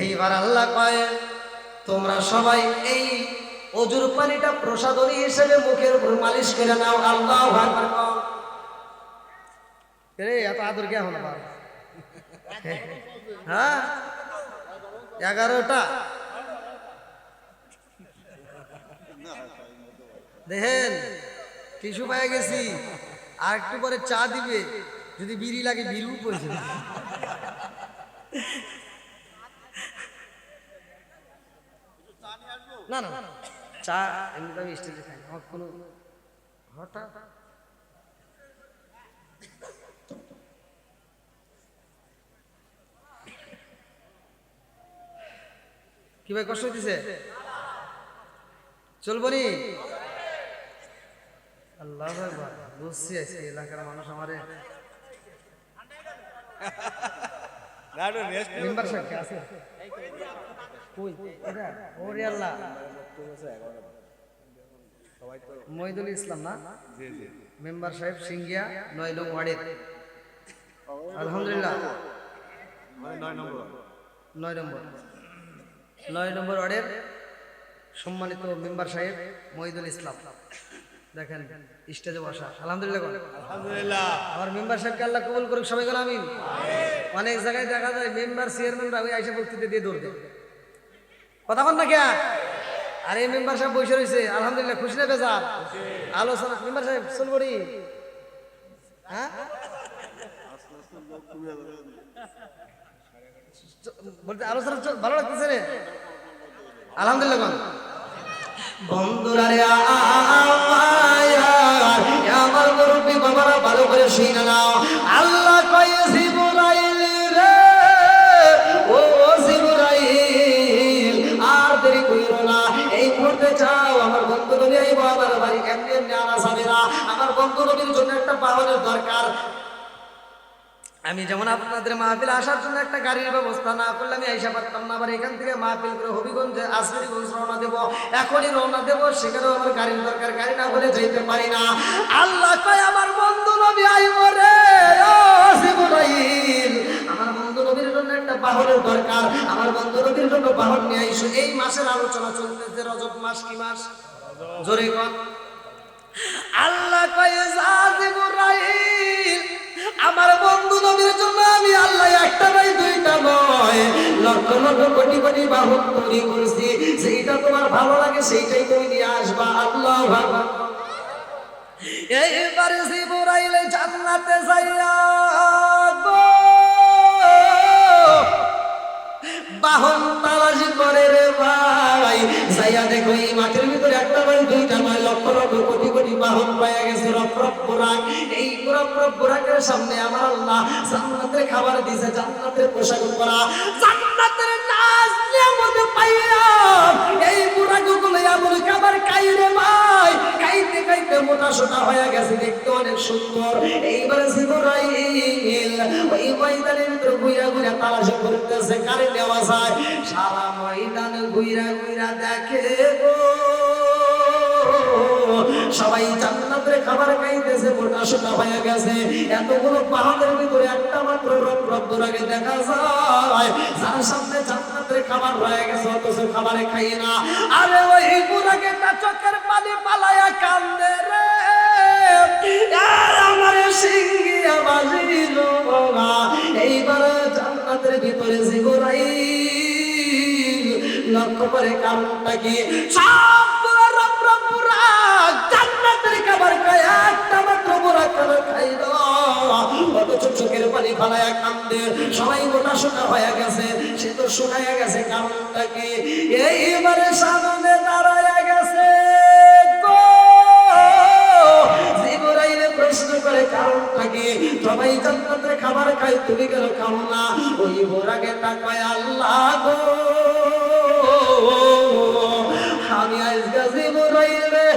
এইবার আল্লাহ কয় তোমরা সবাই এই ওযুর পানিটা প্রসাদনী হিসেবে মুখের উপর মালিশ করে নাও আল্লাহু আকবার রে এত আদর কে হলো বাবা হ্যাঁ 11টা দেখেন টিস্যু পায়ে গেছি আর একটু পরে চা দিবে যদি বিড়ি লাগে বিড়িও পড়ছে না না চা এমনি আমি স্টেজে খাই আমার কোনো হঠাৎ কি ভাই কষ্ট হইতেছে চলবো নি আল্লাহ বুঝছি আজকে এলাকার মানুষ আমারে মেম্বার সাহেব কে আছে কই এটা ওরে আল্লাহ মহিদুল ইসলাম না জি জি মেম্বার সাহেব সিঙ্গিয়া 9 নং ওয়ার্ডের আলহামদুলিল্লাহ 9 নম্বর নয় নম্বর ওয়ার্ডের সম্মানিত মেম্বার সাহেব মহিদুল ইসলাম, দেখেন স্টেজে বসা। আলহামদুলিল্লাহ, আলহামদুলিল্লাহ। আমার মেম্বার সাহেবকে আল্লাহ কবুল করুক, সবাই গেল আমিন। অনেক জায়গায় দেখা যায় মেম্বার চেয়ারম্যানরা ওই আইসা বক্তৃতা দিয়ে দৌড় দেয়, কথা বল না কে? আর এই মেম্বার সাহেব বসে রয়েছে, আলহামদুলিল্লাহ, খুশি না বেজার? আলোচনা মেম্বার সাহেব চলবি, হ্যাঁ বলতে আলোচনা ভালো লাগতেছে রে, আলহামদুলিল্লাহ। বন্ধুরা রে আমার মুরব্বী বাবারা ভালো করে শুনে নাও, আল্লাহ কয় জিবরাইল রে, ও জিবরাইল আর দেরি কইরো না, এই মুহূর্তে যাও আমার বন্ধু নবী আইব আমার বাড়ি, এমনি এমনি আনা যাবে না, আমার বন্ধু নবীর জন্য একটা বাহনের দরকার। আমি যেমন আপনাদের মাহফিলে আসার জন্য একটা গাড়ির ব্যবস্থা না করলে আমি আইসা পারতাম না, আবার এখান থেকে মাহফিল করে হবিগঞ্জে আসরিগঞ্জ রওনা দেব, এখনই রওনা দেব, সেখানেও আমার গাড়ির দরকার, গাড়ি না হলে যাইতে পারি না। আল্লাহ কয় আমার বন্ধু নবী আইব রে, ও জিবরাইল আমার বন্ধু নবীর জন্য একটা বাহনের দরকার, আমার বন্ধু নবীর জন্য বাহন নিয়ে আইসো। এই মাসের আলোচনা চলতেছে, রজব মাস। কি মাস? জোরে কোন। আল্লাহ কয় যা জিবরাইল আমার বন্ধু নবীর জন্য আমি আল্লাহ একটা নয় দুইটা নয় লক্ষ লক্ষ কোটি কোটি বাহন তৈরি করেছি, সেইটা তোমার ভালো লাগে সেইটাই তুমি নিয়ে আসবা। আল্লাহ ভালো। এইবারে জিবরাইল জান্নাতে যাইয়া গো বাহন তালাশ করে রে ভাই, যাইয়া দেখো এই মাঠের ভিতরে একটা নয় দুইটা নয় লক্ষ লক্ষ কোটি কোটি বাহন পাইয়া গেছে। রফরফ বুরাক, এই রফরফ বুরাকের সামনে আমার আল্লাহ জান্নাতের খাবার দিয়েছে, জান্নাতের পোশাক পরা, জান্নাতের নাজ নিয়ামত পাইয়া এই বুরাকগুলো এমন খাবার খাই রে ভাই, খাইতে খাইতে মোটা সোটা হয়ে গেছে, দেখতে অনেক সুন্দর। এইবারে জিবরাইল ওই ময়দানের ভিতরে ঘুরা ঘুরা তালাশ করতেছে কারে নেওয়া যায়। সারা ময়দান ঘুরা ঘুরা দেখে গো সবাই জান্নাতের খাবার খাইতেছে, মোটা সোটা হয়ে গেছে। এতগুলো পাহাড়ের ভিতরে একটা মাত্র রফরফ বুরাকে দেখা যায়, যার সামনে জান্নাতের খাবার রয়ে গেছে, অথচ খাবারে খাই না। আরে ওই বুরাকে তা চোখের পানি পালায়া কান্দে রে, আমার সিংহিয়া বাজিল না। এইবার জান্নাতের ভিতরে জিবরাইল লক্ষ্য করে কারণটা কি, সবগুলো রফরফ বুরাক জান্নাতের খাবার খায়, একটা মাত্র বুরাক খাবার খাইল, অথচ চোখের পানি ফালায়া কান্দে। সবাই মোটা সোটা হয়ে গেছে, সে তো শুকাইয়া গেছে, কারণটা কি? এইবারে সামনে দাঁড়ায়া গেছে গো জিবরাইল প্রশ্ন করে কারণটা কি? সবাই জান্নাতের খাবার খায়, তুমি কেন খাও না? ওই বুরাকে তাকায় আল্লাহ গো আমি আজকে জিবরাইল রে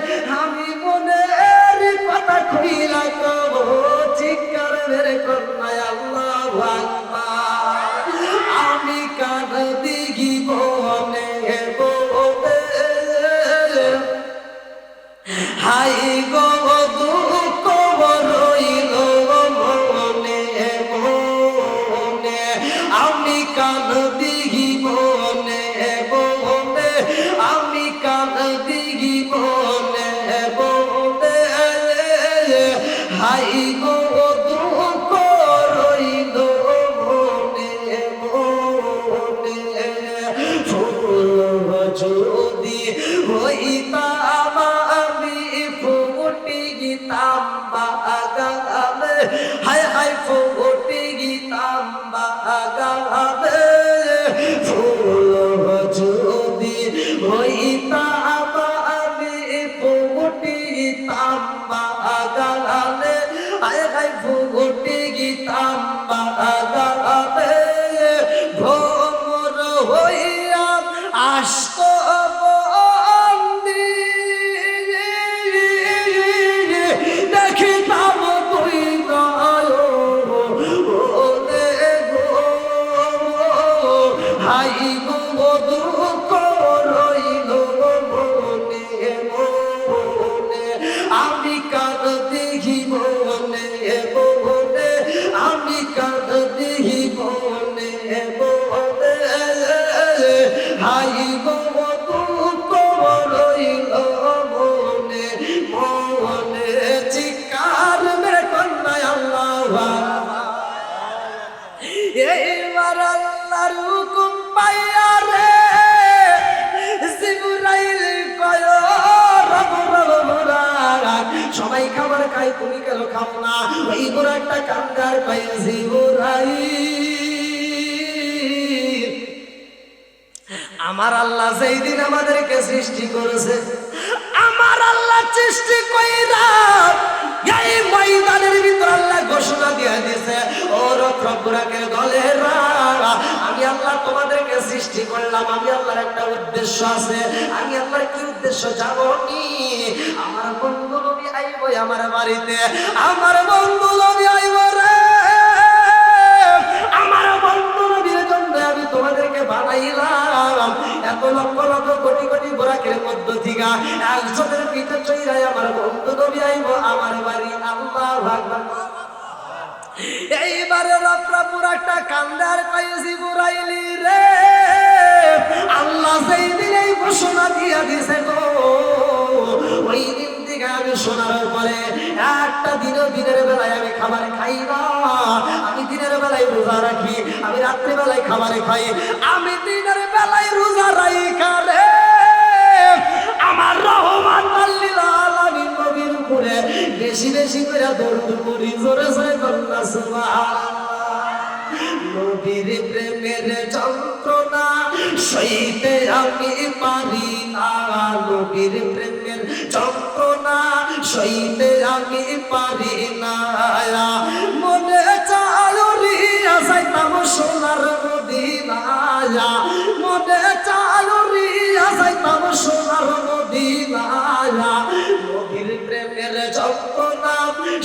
আমি মনের কথা কইলা কব, চিৎকার মেরে করনায় আল্লাহু আকবার। আমি কাঁদ দিগি বনে বনে হাই গো দুঃখ রইল মনে মনে, আমি কাঁদ দিগি বনে বনে, আমি কাঁদ দিগি বনে বনে হাই গো দুঃখ রইল মনে মনে। ফুল যদি হইতাম আমি ফুটি গীতাম বাগানে, হায় হায় ফুটি গীতাম বাগানে। ফুল যদি হইতাম আমি ফুটি গীতাম বাগানে, হায় হায় ফুটি গীতাম বাগানে। ভ্রমর হইয়া আসত বন্দি, দেখিতাম তুই নয়নে গো হাই গো দুঃখ রইল মনে মনে, আমি কাঁদ দেখি মনে মনে, আমি কাঁদ দেখি মনে মনে। হাই গো দুঃখ রইল মনে মনে চিৎকার মেরে কন্যা আল্লাহ এইবার আল্লাহর হুকুম পাইয়া রে জিবরাইল কয় রব রব রাগ সবাই খাবার খায় তুমি কেন খাও না ওই গোরাটা কান্দার পাইয়া জিবরাইল আমার আল্লাহ যেই দিন আমাদেরকে সৃষ্টি করেছে আমার আল্লাহ সৃষ্টি কইরা এই ময়দানের ভিতর আল্লাহ ঘোষণা দিয়ে দিয়েছে ও রব্বুরাকের দলেরা আমি আল্লাহ তোমাদেরকে সৃষ্টি করলাম আমি আল্লাহর একটা উদ্দেশ্য আছে আমি আল্লাহর কি উদ্দেশ্য জানোনি আমার বন্ধু নবী আইব আমার বাড়িতে আমার বন্ধু নবী আইব রে আমার বন্ধু নবীর জন্য আমি তোমাদেরকে বানাইলাম এত লক্ষ লক্ষ কোটি কোটি বোরাকের মধ্য থেকে একজনের পিঠে চইরাই আমার বন্ধু নবী আইব আমার বাড়ি আল্লাহু আকবার এইবারে রফরাপুর একটা কান্দার কয়েছি বুড়াইলি রে আল্লাহ সেই দিন এই ঘোষণা দিয়া দিছে গো ওই দিন থেকে আমি শোনার পরে একটা দিনও দিনের বেলায় আমি খাবার খাই না আমি দিনের বেলায় রোজা রাখি আমি রাত্রে বেলায় খাবার খাই আমি দিনের বেলায় রোজা রাখি রে আমার রহমান লিল আলামিন নবীর উপরে বেশি বেশি করে দরুদ পড়ি জোরে জোরে কন্যা সুবহানাল্লাহ নবীর প্রেমের যন্ত্রণা সইতে আমি পারি না নবীর প্রেমের যন্ত্রণা সইতে আমি পারি না মনে চায় রিয়া যাইতাম সোনার মদিনায় মনে চায় রিয়া যাইতাম সোনার মদিনায় নবীর প্রেমের যন্ত্রণা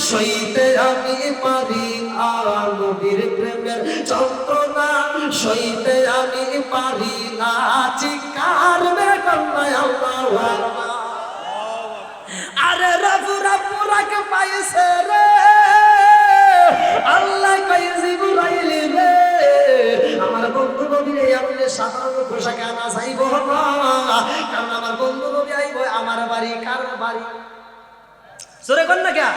সইতে আমি পারি না নবীর প্রেমের যন্ত্রণা সইতে আমি পারি না চিৎকার মেরে কন্যা আল্লাহু আকবার আরে রফরাকে পাইছে রে আল্লাহ কই জিবরাইল রে আমার বন্ধু নবী আপনি সাধারণ পোশাকে আনা যাইব না কারণ আমার বন্ধু নবী আইব আমার বাড়ি কার বাড়ি জোরে কোন না কে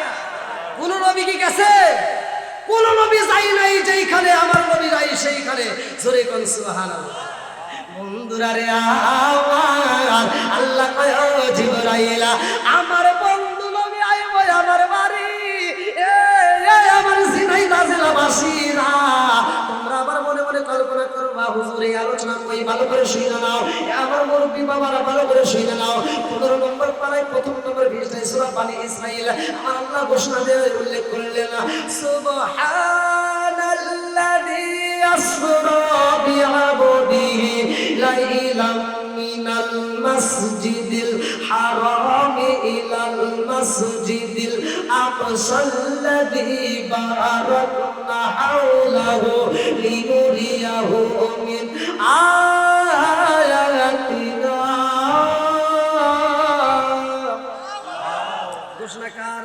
কোন নবী কি গেছে কোন নবী যাই নাই যেইখানে আমার নবী যাই সেইখানে জোরে কোন সুবহানাল্লাহ বন্ধুরা রে আমার আল্লাহ কয় জিবরাইল আমার বন্ধু নবী আইব আমার বাড়ি আমার সিনাই জেলাবাসীরা তোমরা আবার মনে মনে কল্পনা করবা হুজুর এই আলোচনা কই ভালো করে শুনে নাও আমার মুরব্বি বাবারা ভালো করে শুনে নাও 15 নম্বর পারায় প্রথম নম্বর বিষয় সূরা বনি ইসরাইল আমার আল্লাহ ঘোষণা দিয়ে উল্লেখ করলেন সুবহানাল্লাযী আসরা বিআবদিহি লাইলাম মিনাল মাসজিদিল হারাম ইলাল মাসজিদিল আকসাল্লাযী বারাকনা হাওলাহু লিনুরিয়াহু মিন আয়াতিনা ঘোষণাকার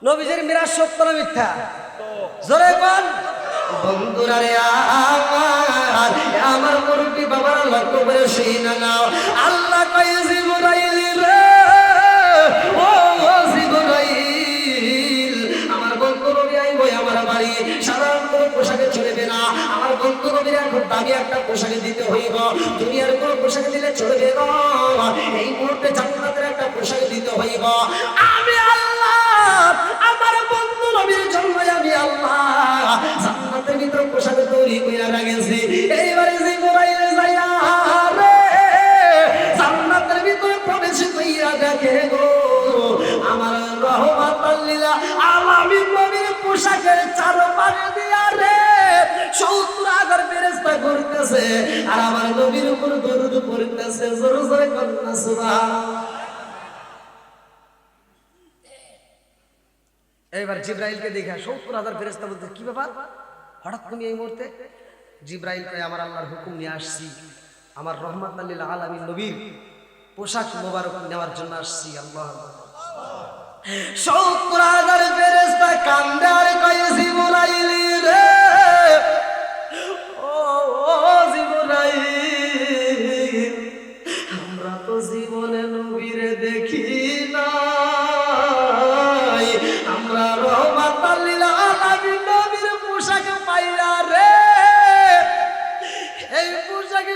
নবীজির মিরাজ সত্য না মিথ্যা জোরে কোন বন্ধুরা রে আমার মুরব্বি বাবারা লক্ষ্য করে শুনে নাও আল্লাহ কয় জিবরাইল রে ও জিবরাইল আমার বন্ধু নবী আইব আমার বাড়ি সাধারণ কোনো পোশাকে চলবে না আমার বন্ধু নবীর এখন দামি একটা পোশাকে দিতে হইব দুনিয়ার কোনো পোশাকে দিলে চলবে না এই মুহূর্তে জান্নাতের একটা পোশাকে দিতে হইব আমি আল্লাহ আমার বন্ধু নবীর জন্য আমি আল্লাহ জান্নাতের ভিতর পোশাকে তৈরি কইরা রাখেছি এইবারে জিবরাইল যাইয়া রে জান্নাতের ভিতরে প্রবেশ কইরা দেখে গো আমার রহমাতুল লিল আলামিন নবীর পোশাকের চারপাশে দিয়া রে 70,000 ফেরেশতা ঘুরতেছে আর আমার নবীর উপর দরুদ পড়তেছে জোরে জোরে কন্যা সুবহানাল্লাহ এইবার জিবরাইলকে দেখা 70,000 ফেরেশতা বলতে কি ব্যাপার হঠাৎ তুমি এই মুহূর্তে জিবরাইল কয় আমার আল্লাহর হুকুম নিয়ে আসছি আমার রহমাতুল লিল আলামিন নবীর পোশাক মোবারক নেওয়ার জন্য আসছি আল্লাহ 70,000 ফেরেশতা কান্দে আর কয় জিবরাইল রে ও জিবরাইল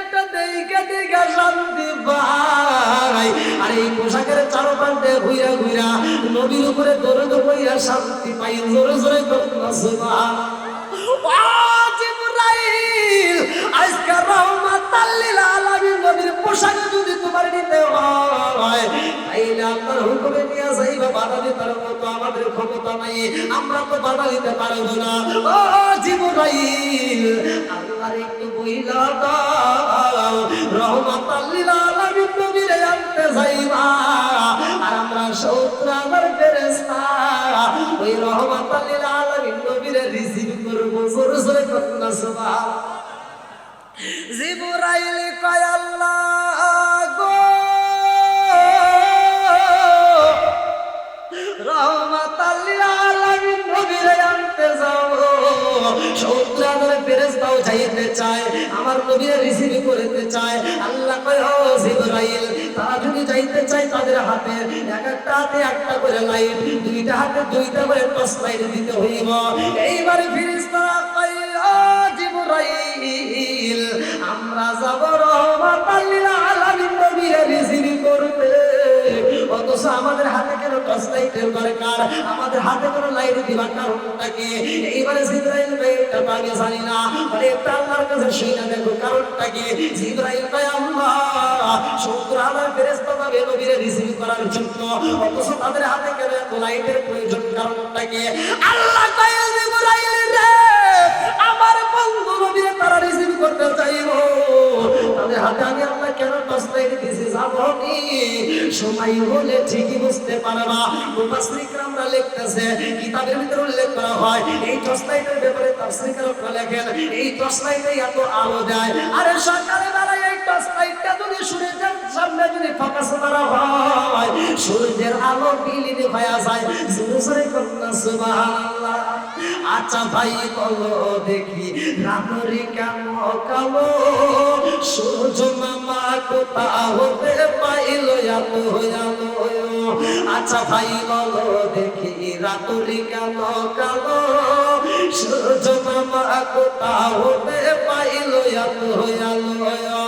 একটা দেখে দেখে শান্তি পাই। আর এই পোশাকের চারপাশে ঘুরা ঘুরা নবীর উপরে দরুদ পড়িয়া শান্তি পাই। জোরে জোরে কন্যা সুবহানাল্লাহ। জিবরাইল আজকে রহমাতাল লিল আলামিন নবীর পোশাক যদি তোমার নিতে হয় তাইলে আল্লাহর হুকুমে নিয়ে যাইবা। বাধা দিতে মতো আমাদের ক্ষমতা নাই, আমরা তো বাধা দিতে পারবো না। ও জিবরাইল আল্লাহর একটু বইলা দাও, রহমাতাল লিল আলামিন নবীর আনতে যাইবা। আর আমরা 70,000 ফেরেশতা ওই রহমাতাল লিল আলামিন নবীর রিসিভ করব। জোরে জোরে কন্যা সুবহানাল্লাহ। জিবরাইল কয় আল্লাহ গো, রহমাতাল লিল আলামিন নবীর আনতে যাও। 70,000 ফেরেশতাও যাইতে চায়, আমার নবীর রিসিভ করতে চায়। আল্লাহ কয় ও জিবরাইল, তারা যদি যাইতে চায় তাদের হাতে এক একটা হাতে একটা করে লাইট, দুইটা হাতে দুইটা করে টর্চ লাইট দিতে হইব। এইবার ফেরেশতারা কয় ও জিবরাইল, আমরা যাব রহমাতাল লিল আলামিন নবীর রিসিভ করতে, অথচ আমাদের হাতে কেন টর্চ লাইটের দরকার, আমাদের হাতে কোনো লাইট দিবার কারণটা কি? এইবারে জিবরাইল এটা তো আমি জানি না, বলে এটা আল্লাহর কাছে শুনে দেখো কারণটা কি। জিবরাইল কয় আল্লাহ 70,000 ফেরেশতা যাবে নবীর রিসিভ করার জন্য, অথচ তাদের হাতে কেন এত লাইটের প্রয়োজন, কারণটা কি? আল্লাহ কয় জিবরাইল রে, আমার বন্ধু নবীর তারা রিসিভ করতে চাইবো, তাদের হাতে আমি আল্লাহ কেন টর্চ লাইট দিয়েছি জানি, সময় হলে ঠিকই বুঝতে পারবা। মুফাসসিররা লিখতেছে, কিতাবের ভিতরে উল্লেখ করা হয় এই টর্চ লাইটের ব্যাপারে তাফসীরকাররা লেখেন এই টর্চ লাইটে এত আলো দেয়। আরে সকালে বেলায় এই টর্চ লাইটটা যদি সূর্যের সামনে যদি ফোকাস করা হয়, সূর্যের আলো বিলীন হয়ে যায়। জোরে জোরে কন্যা সুবহানাল্লাহ। আচ্ছা ভাই বলো দেখি, রাত্রি কেমন কালো, সূর্য মামা কোথা হতে পাইল আলো আলো। আচ্ছা ভাই বলো দেখি, রাত্রি কেন কালো, সূর্য মামা কোথা হতে পাইল আলো আলো।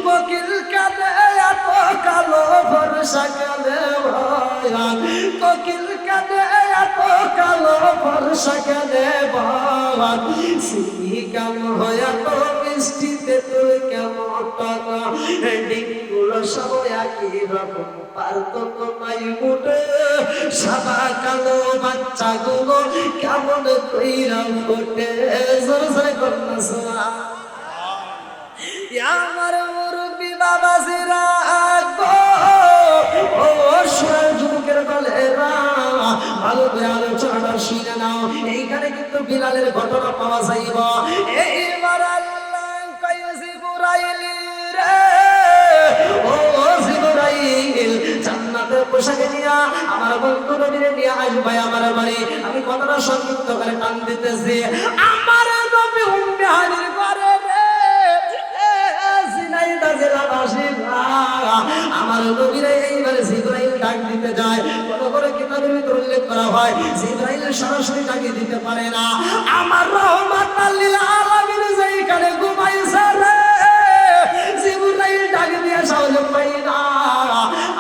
কোকিল কাঁদে এত কালো, ভরসা কাঁদে ভয়ান, কোকিল কাঁদে এত কালো, ভরসা কাঁদে ভয়ান। সিঁড়ি কেমন হয় এত বৃষ্টিতে তুই কেমন টাকা, ডিঙ্গুলো সব একই রকম, পার্থক্য নাই মোটে। সাদা কালো বাচ্চাগুলো কেমন কইরা ওঠে। জোরে জোরে কন্যা সুবহানাল্লাহ। আমার মুরব্বি বাবাজিরা গো, ও যুবকের দলেরা ভালো করে আলোচনাটা শুনে নাও। এইখানে কিন্তু বিলালের ঘটনা পাওয়া যাইব। এইবার আল্লাহ কয় জিবরাইল রে, ও জিবরাইল জান্নাতের পোশাকে নিয়া আমার বন্ধু নবীরে নিয়ে আসবে আমার বাড়ি। আমি কথাটা সংক্ষিপ্ত করে টান দিতেছি। আমার নবী উম্মে হানির ঘরে রে, জিনাইদা জেলাবাসী আমার নবীরে এইবারে জিবরাইল ডাক দিতে যায়। কত করে কিতাবের ভিতরে উল্লেখ করা হয় জিবরাইল সরাসরি ডাক দিতে পারে না। আমার রহমাতাল লিল আলামিন যেখানে ঘুমাইছে রে, জিবরাইল ডাক দিয়ে সাহস পাই না।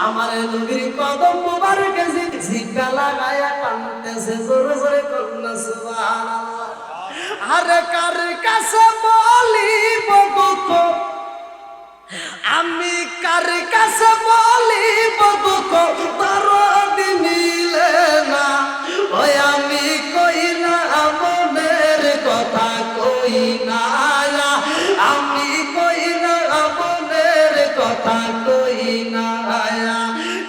আমার নবীর কদম মুবারকে জিব্বা লাগায়া কাঁদতেছে। জোরে জোরে কন্যা সুবহানাল্লাহ। আরে কার কাছে বলিব দুঃখ, আমি কার কাছে বলিব দুঃখ, দরদ মিলে না। ওই আমি কই না মনের কথা, কই না আমি কই না মনের কথা, কই না।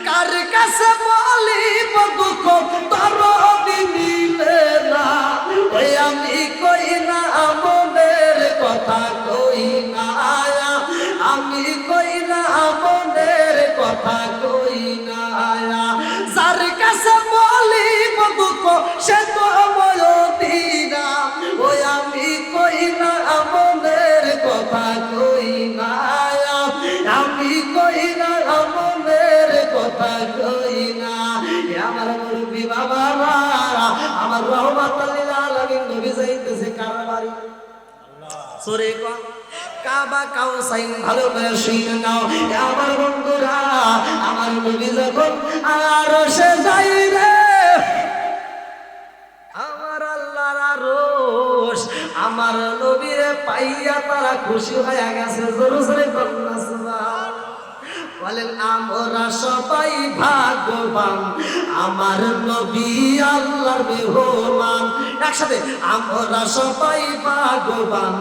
কার কাছে বলিব দুঃখ, দরদ মিলে না। ওই আমি কই না মনের কথা, কই না আমি কই না মনের কথা, কই না। যার কাছে বলিব দুঃখ সে তো ময়দিনা। ওই আমি কই না মনের কথা, কই না আমি কই না মনের কথা, কই না। আমার মুরব্বি বাবারা, আমার রহমাতাল লিল আলামিন নবী যাইতেছে কার বাড়ি? সরে কাবা কাউসাইন ভালো করে শুনে নাও আমার বন্ধুরা। আমার নবী যখন আরশে যাই রে, আমার আল্লাহর আরশ আমার নবীরে পাইয়া তারা খুশি হয়ে গেছে। জোরে জোরে বলুন সুবহান। বলেন আমরা সবাই ভাগ্যবান, আমার নবী আল্লাহর মেহমান। একসাথে আমরা সবাই ভাগ্যবান,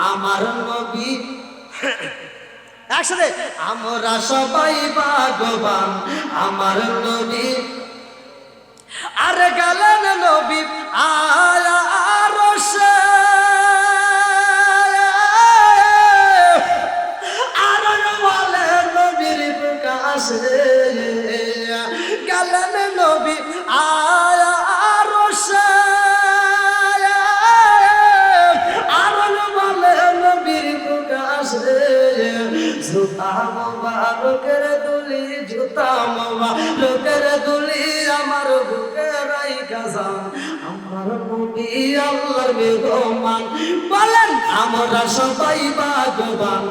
আমার নবী। একসাথে আমরা সবাই ভাগ্যবান, আমার নবী। আরে গেলেন নবী আয়া আরশে, আর বলে নবীর প্রকাশে। গেলেন নবী আয়া আরশে, আর বলে নবীর প্রকাশে। জুতা মোবারকের দুলি, জুতা মোবারকের দুলি আমার বুকে রাইখা যান, আমার নবী আল্লাহর মেহমান। বলেন আমরা সবাই ভাগ্যবান,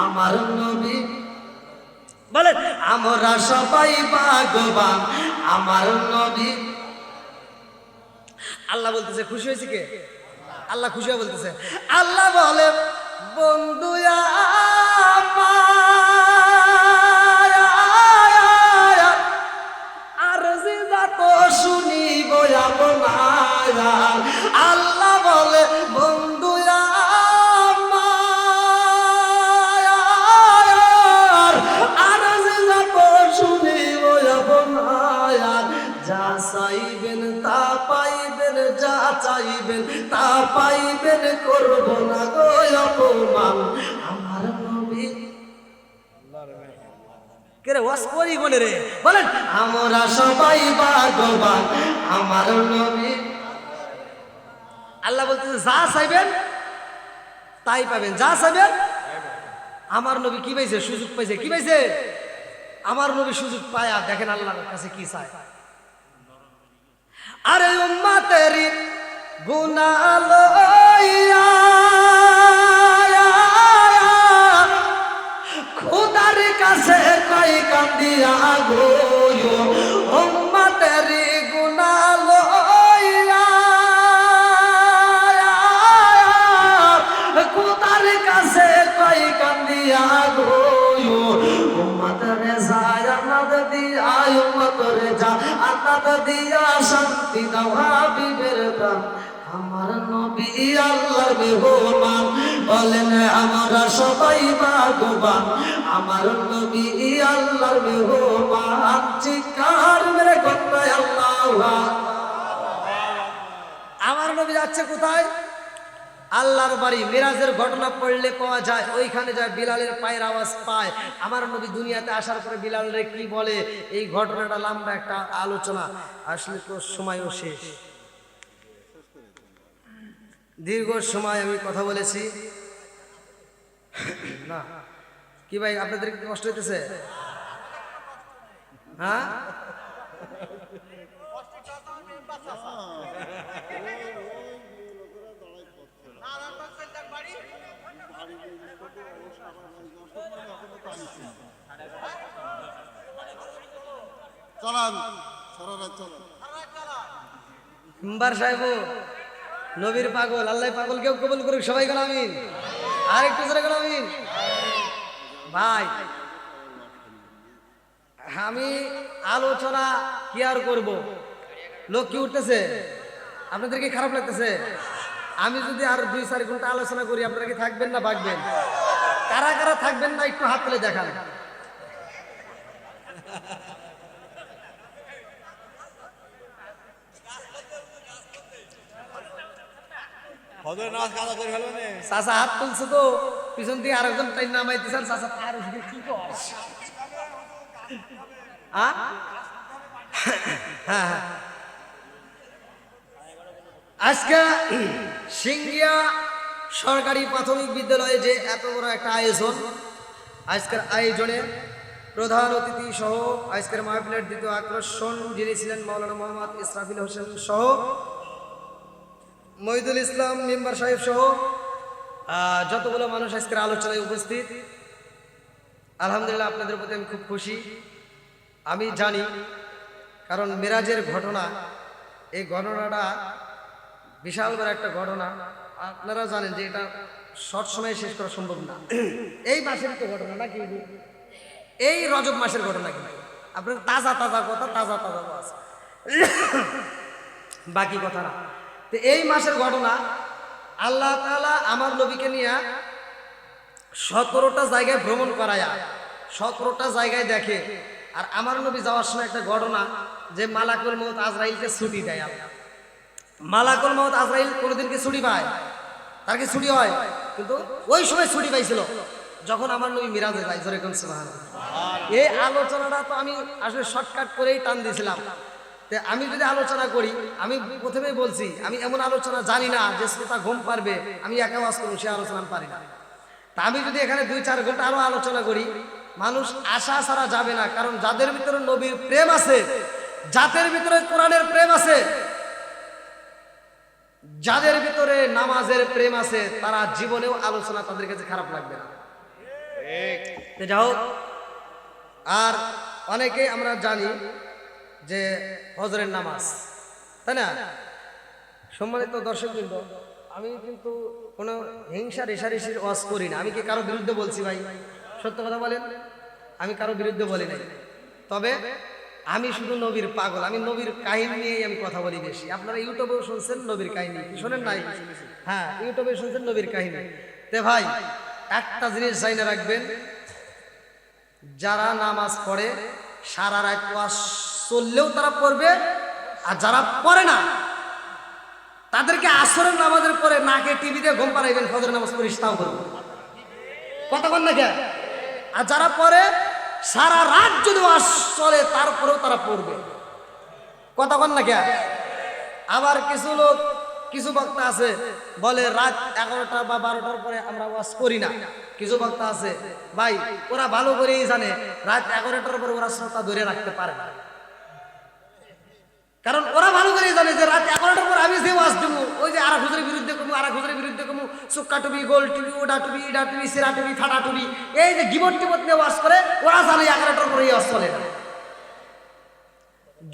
আমার নবী। বলেন আমরা সবাই ভাগ্যবান, আমার নবী। আল্লাহ বলতেছে খুশি হয়েছে কে? আল্লাহ খুশি হয়ে বলতেছে। আল্লাহ বলে বন্ধু আর যে যত শুনিব আপনার। আল্লাহ বলে বন্ধু আর যে যত শুনিব আপনার। যা চাইবেন তা পাইবেন, যা চাইবেন তা পাইবেন, করব না গো অপমান, আমার নবী। কে রে ওয়াজ করি বলে রে? বলেন আমরা সবাই ভাগ্যবান, আমার নবী। আল্লাহ বলতেছে যা চাইবেন তাই পাবেন, যা চাইবেন। আমার নবী কি পাইছে? সুযোগ পাইছে। কি পাইছে? আমার নবী সুযোগ পায়া দেখেন আল্লাহর কাছে কি চায়। আরে উম্মতেরি গুনাহ লইয়া খোদার কাছে কই কান্দিয়া গো, উম্মতেরি গুনাহ লইয়া খোদার কাছে কই কান্দিয়া গো। উম্মতরে যায় আনাদ দিয়া, উম্মতরে যা আনাদ দিয়া, শান্তি দাও হাবিবের প্রাণ, আমার নবী আল্লাহর মেহমান। বলেন আমরা সবাই ভাগ্যবান, আমার নবী আল্লাহর মেহমান। চিৎকার মেরে কোথায় আল্লাহ। আমার নবী যাচ্ছে কোথায়? আল্লাহর বাড়ি। মিরাজের ঘটনা পড়লে পাওয়া যায়, ওইখানে যায় বিলালের পায়ের আওয়াজ পায়। আমার নবী দুনিয়াতে আসার পরে বিলালরে কি বলে, এই ঘটনাটা লম্বা একটা আলোচনা, আসলে তো সময়ও শেষ। দীর্ঘ সময় আমি কথা বলেছি না কি ভাই, আপনাদের কি কষ্ট হইতেছে? হ্যাঁ মেম্বার সাহেব নবীর পাগল, আল্লাহ পাগল কেউ কবুল করুক, সবাই গেল আমিন। আর একটু জোরে গেল আমিন। ভাই আমি আলোচনা কি আর করব, লোক কি উঠতেছে? আপনাদের কি খারাপ লাগতেছে? আমি যদি আর 2-4 ঘন্টা আলোচনা করি আপনারা কি থাকবেন না ভাগবেন? কারা কারা থাকবেন না একটু হাত তুলে দেখান। চাচা হাত তুলছে তো পিছন থেকে আরেকজন টাইম নামাইতেছেন। চাচা আর কি কর? আজকে সিঙ্গিয়া সরকারি প্রাথমিক বিদ্যালয়ে যে এত বড় একটা আয়োজন, আজকের আয়োজনে প্রধান অতিথি সহ আজকের মাহফিলের দ্বিতীয় আকর্ষণ যিনি ছিলেন মাওলানা মোহাম্মদ ইসরাফিল হোসেন সহ মহিদুল ইসলাম মেম্বার সাহেব সহ যতগুলো মানুষ আজকের আলোচনায় উপস্থিত, আলহামদুলিল্লাহ আপনাদের প্রতি আমি খুব খুশি। আমি জানি, কারণ মেরাজের ঘটনা, এই ঘটনাটা বিশাল বড় একটা ঘটনা। আপনারা জানেন যে এটা শর্ট সময়ে শেষ করা সম্ভব না। এই মাসের তো ঘটনা নাকি, এই রজব মাসের ঘটনা, কিন্তু আপনার তাজা তাজা কথা, তাজা তাজা আছে, বাকি কথা না। তো এই মাসের ঘটনা, আল্লাহ তাআলা আমার নবীকে নিয়ে 17টা জায়গায় ভ্রমণ করায়া 17টা জায়গায় দেখে। আর আমার নবী যাওয়ার সময় একটা ঘটনা, যে মালাকুল মউত আজরাইলকে ছুটি দেয়। আল্লাহ মালাকুল মউত আজরাইল কোনোদিন কি ছুটি পায়? তার কি ছুটি হয়? কিন্তু ওই সময় ছুটি পাইছিল যখন আমার নবী মিরাজে যায়। জোরে কোন সুবহানাল্লাহ। এই আলোচনাটা তো আমি আসলে শর্টকাট করেই টান দিয়েছিলাম। আমি যদি আলোচনা করি, আমি প্রথমেই বলছি, আমি এমন আলোচনা জানি না যে শ্রোতা ঘুম পারবে। আমি একা ওয়াজ করবো, সে আলোচনা পারি না। তা আমি যদি এখানে 2-4 ঘন্টা আরো আলোচনা করি, মানুষ আশা ছাড়া যাবে না। কারণ যাদের ভিতরে নবীর প্রেম আছে, যাদের ভিতরে কোরআনের প্রেম আছে, যাদের ভিতরে নামাজের প্রেম আছে, তারা জীবনেও আলোচনা তাদের কাছে খারাপ লাগবে না। যাই হোক, আর অনেকে আমরা জানি যে ফজরের নামাজ, তাই না? সম্মানিত দর্শকবৃন্দ, আমি কিন্তু কোনো হিংসা রেশারেশির ওয়াজ করি না। আমি কি কারো বিরুদ্ধে বলছি ভাই? সত্য কথা বলেন, আমি কারো বিরুদ্ধে বলি নাই। তবে আমি শুধু নবীর পাগল, আমি নবীর কাহিনী নিয়েই আমি কথা বলি বেশি। আপনারা ইউটিউবেও শুনছেন নবীর কাহিনী, কি শোনেন নাই? হ্যাঁ, ইউটিউবে শুনছেন নবীর কাহিনী। তে ভাই, একটা জিনিস জানা রাখবেন, যারা নামাজ পড়ে সারা রাত ওয়াজ চললেও তারা পড়বে, আর যারা পড়ে না তাদেরকে আসরের নামাজের পরে নাকে টিভিতে ঘুম পাড়াইবেন, ফজরের নামাজ পড়িস তাও করবে। কতক্ষণ না কে? আর যারা পড়ে সারা রাত যদি ওয়াজ চলে তারপরেও তারা পড়বে। কতক্ষণ না কে? আবার কিছু লোক, কিছু বক্তা আছে বলে রাত 11টা বা 12টার পরে আমরা ওয়াজ করি না। কিছু বক্তা আছে ভাই, ওরা ভালো করেই জানে রাত 11টার পরে ওরা শ্রোতা ধরে রাখতে পারে না। কারণ ওরা ভালো করেই জানে যে রাত 11টার পর আমি যে ওয়াজ দেবো, ওই যে আরা হুজুরের বিরুদ্ধে কমু, আরা হুজুরের বিরুদ্ধে কমু, সুক্কা টুবি, গোল টুবি, ওডা টুবি, ইডা টুবি, সিরা টুবি, ফাটা টুবি, এই যে গিবট টিবট নিয়ে ওয়াজ করে, ওরা জানে 11টার পরে ওয়াজ চলে না।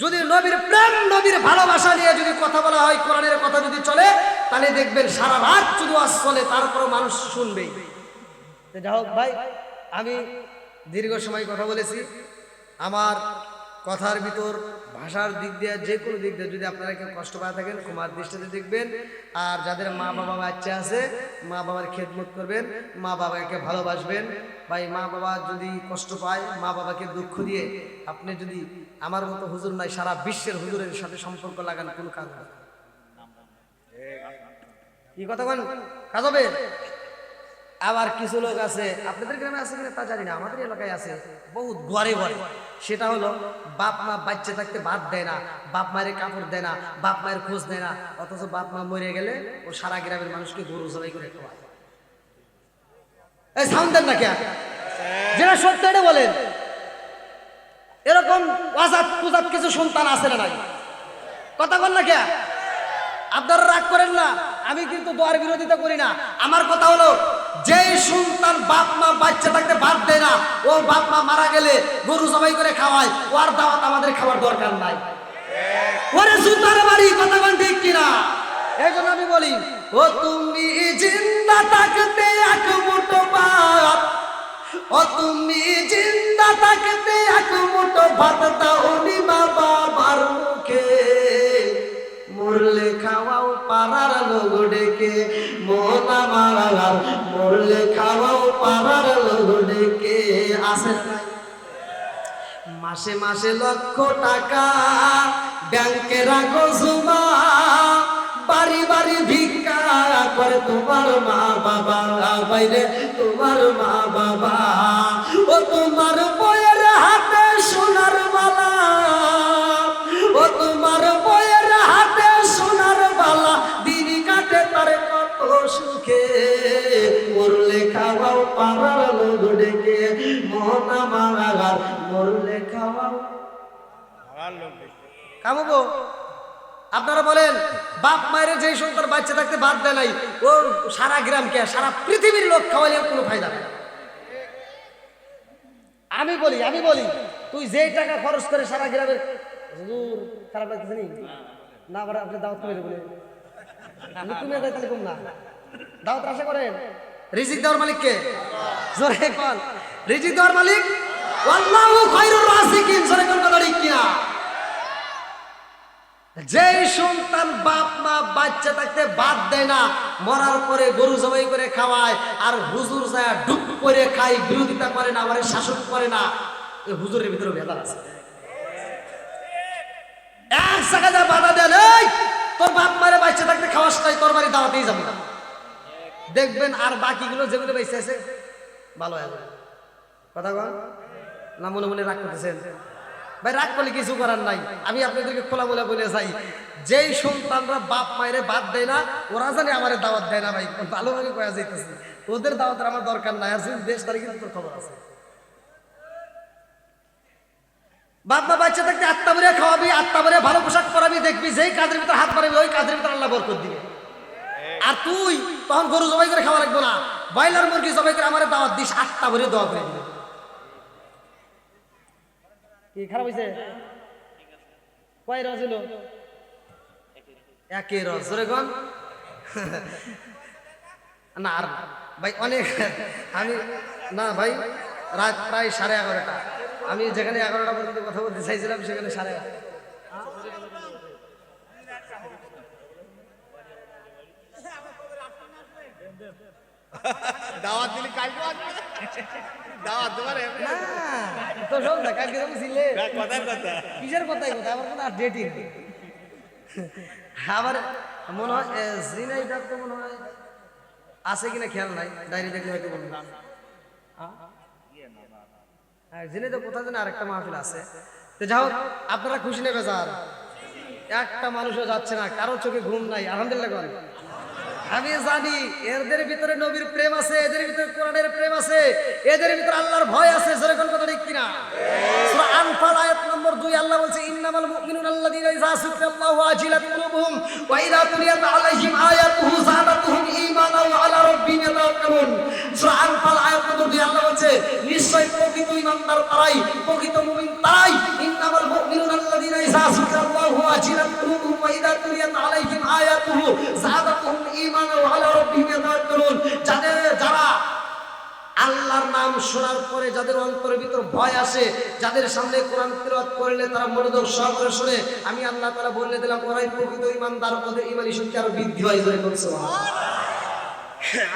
যদি নবীর প্রেম, নবীর ভালোবাসা নিয়ে যদি কথা বলা হয়, কোরআনের কথা যদি চলে, তাহলে দেখবেন সারা রাত যদি ওয়াজ চলে তারপরও মানুষ শুনবেই। যাই হোক ভাই, আমি দীর্ঘ সময় কথা বলেছি। আমার কথার ভিতর, ভাষার দিক দিয়ে, যে কোনো দিক দিয়ে যদি আপনারা কেউ কষ্ট পায় থাকেন, ক্ষমার দৃষ্টিতে দেখবেন। আর যাদের মা বাবা বাচ্চা আছে, মা বাবার খেদমত করবেন, মা বাবাকে ভালোবাসবেন। ভাই, মা বাবা যদি কষ্ট পায়, মা বাবাকে দুঃখ দিয়ে আপনি যদি আমার মতো হুজুর নাই, সারা বিশ্বের হুজুরের সাথে সম্পর্ক লাগান, কোন কাজ হবে? কি কথা বলেন? কাজ হবে? আবার কিছু লোক আছে, আপনাদের গ্রামে আছে কিনা তা জানি না, আমাদের এলাকায় আছে বহুত ঘরে ঘরে। সেটা হলো বাপ মা বাচ্চা থাকতে ভাত দেয় না, বাপ মায়ের কাপড় দেয় না, বাপ মায়ের খোঁজ দেয় না, অথচ বাপ মা মরে গেলে ও সারা গ্রামের মানুষকে গরু জবাই করে খাওয়ায়। এই সাউন্ড দেন না কে? যেটা সত্য এটা বলেন। এরকম আজাদ পুজাত কিছু সন্তান আছে না নাই? কথা বল না কে? আপনারা রাগ করেন না, আমি কিন্তু দোয়ার বিরোধিতা করি না। আমার কথা হলো, যে সন্তান বাপ মা বাচ্চা থাকতে ভাত দেয় না, ও বাপ মা মারা গেলে গরু জবাই করে খাওয়ায়, ওর দাওয়াত আমাদের খাবার দরকার নাই। ওরে জুতার বাড়ি, কথা বল ঠিক কিনা? এই জন্য আমি বলি, ও তুমি জিন্দা থাকতে এক মুঠো ভাত, ও তুমি জিন্দা থাকতে এক মুঠো ভাত দাও নি মা বাবার মুখে, মরলে খাওয়াও পাড়ার লোক ডেকে, মোনা মারার মরলে খাওয়াও পাড়ার লোক ডেকে। আসে মাসে মাসে লক্ষ টাকা ব্যাংকে রাখো জমা, বাড়ি বাড়ি ভিক্ষা করে তোমার মা বাবা, বাইরে তোমার মা বাবা। ও তোমার বইয়ের হাতে সোনার মালা, ও তোমার বইয়ের হাতে সোনার বালা, দিন কাটে তার কত সুখে, মরলে খাওয়াও পাড়ার লোক ডেকে, মোনা মারার মরলে খাওয়াও কামাবো। আপনারা বলেন বাপ মায়ের যে সন্তান বাচ্চা থাকতে বাদ দেয় নাই, ওর সারা গ্রামকে সারা পৃথিবীর লোক খাওয়াইলেও কোনো ফায়দা নেই। আমি বলি তুই যে টাকা খরচ করে সারা গ্রামের, হুজুর খারাপ লাগতেছে নি না, আবার আপনি দাওয়াত করে বলে তুমি তাহলে কম না দাওয়াত আশা করেন। রিজিক দেওয়ার মালিক কে? জোরে বল, রিজিক দেওয়ার মালিক আল্লাহু খায়রুর রাযিকিন। জোরে কোন কথা ঠিক কিনা? যেই সন্তান বাপ মা বাচ্চা থাকতে বাদ দেয় না, মরার পরে গরু জবাই করে খাওয়ায়, আর হুজুর যায় ডুব করে খায়, বিরোধিতা করে না, আমার শাসন করে না, এই হুজুরের ভিতরে ভেদাল আছে। এক জায়গায় বাধা দেন, এই তোর বাপ মারে বাচ্চা থাকতে খাওয়াস নাই, তোর বাড়ি দাওয়াতেই যাবো না, দেখবেন আর বাকিগুলো যেগুলো বেঁচে আছে ভালো হয়ে যাবে। কথা কন না? মনে মনে রাগ করতেছেন ভাই? রাগ করলে কিছু করার নাই। আমি আপনাদেরকে খোলা বলে যাই, যেই সন্তানরা বাপ মায়ের বাদ দেয় না, ওরা জানে আমার দাওয়াত দেয় না ভাই, ভালোভাবে কয়া যাইতেছে, ওদের দাওয়াতের আমার দরকার নাই। আর দেশ তারিখে তোর খবর আছে। বাপ মা বাচ্চা থাকতে আত্মা ভরে খাওয়াবি, আত্মা ভরে ভালো পোশাক পরাবি, দেখবি যেই কাজের ভিতরে হাত মারবি ওই কাজের ভিতরে আল্লাহ বরকত দিবে। আর তুই তখন গরু জবাই করে খাওয়া লাগবে না, ব্রয়লার মুরগি জবাই করে আমার দাওয়াত দিস, আত্মা ভরে দোয়া করে দিবে। কি খারাপ হয়েছে? কয় রস হলো? একে রস। জোরে কোন না? আর ভাই অনেক, আমি না ভাই, রাত প্রায় 11:30। আমি যেখানে 11টা পর্যন্ত কথা বলতে চাইছিলাম সেখানে 11:30। দাওয়াত দিলি কালকে দাওয়াত দেবারে না তো সব না, কালকে তুমি ছিলে কথার কথা, কিসের কথাই কথা, আবার কোনো ডেটিং আবার মনে হয় জিনাইটা তো মনে হয় আছে কিনা খেয়াল নাই, ডায়েরি দেখলে হয়তো বলবো। জেনে তো কোথাও যেন আরেকটা মাহফিল আছে। তো যাই হোক, আপনারা খুশি নেবে যার, একটা মানুষও যাচ্ছে না, কারো চোখে ঘুম নাই, আলহামদুলিল্লাহ বল। আমি জানি এদের ভিতরে নবীর প্রেম আছে, এদের ভিতরে কোরআনের প্রেম আছে, এদের ভিতরে আল্লাহর ভয় আছে। জোরে কোন কথা ঠিক কিনা? সূরা আনফাল আয়াত নম্বর 2 আল্লাহ বলছে, ইন্নামাল মুমিনুনা আল্লাযীনা ইযা যুকিরাল্লাহু ওয়াজিলাত কুলুবুহুম ওয়া ইযা তুলিয়াত আলাইহিম আয়াতুহু যাদাতুহুম ঈমানাও ওয়া আলা রাব্বিহিম ইয়াতাওয়াক্কালুন। সূরা আনফাল আয়াত নম্বর 2 আল্লাহ বলছে, নিশ্চয় প্রকৃত ঈমানদার তারাই, প্রকৃত মুমিন তারাই। ইন্নামাল মুমিনুনা আল্লাযীনা ইযা যুকিরাল্লাহু ওয়াজিলাত কুলুবুহুম ওয়া ইযা তুলিয়াত আলাইহিম আয়াতুহু যাদাতুহুম ঈমানাও ওয়া আলা রাব্বিহিম ইয়াতাওয়াক্কালুন। যারা আল্লাহর নাম শোনার পরে যাদের অন্তরের ভিতর ভয় আসে, যাদের সামনে কোরআন তেলাওয়াত করলে তারা মনোযোগ সহকারে শুনে, আমি আল্লাহ তাআলা বলে দিলাম ওরাই প্রকৃত ঈমানদার, ওদের ঈমানি শক্তি আরো বৃদ্ধি হয়। জোরে বলুন সুবহানাল্লাহ।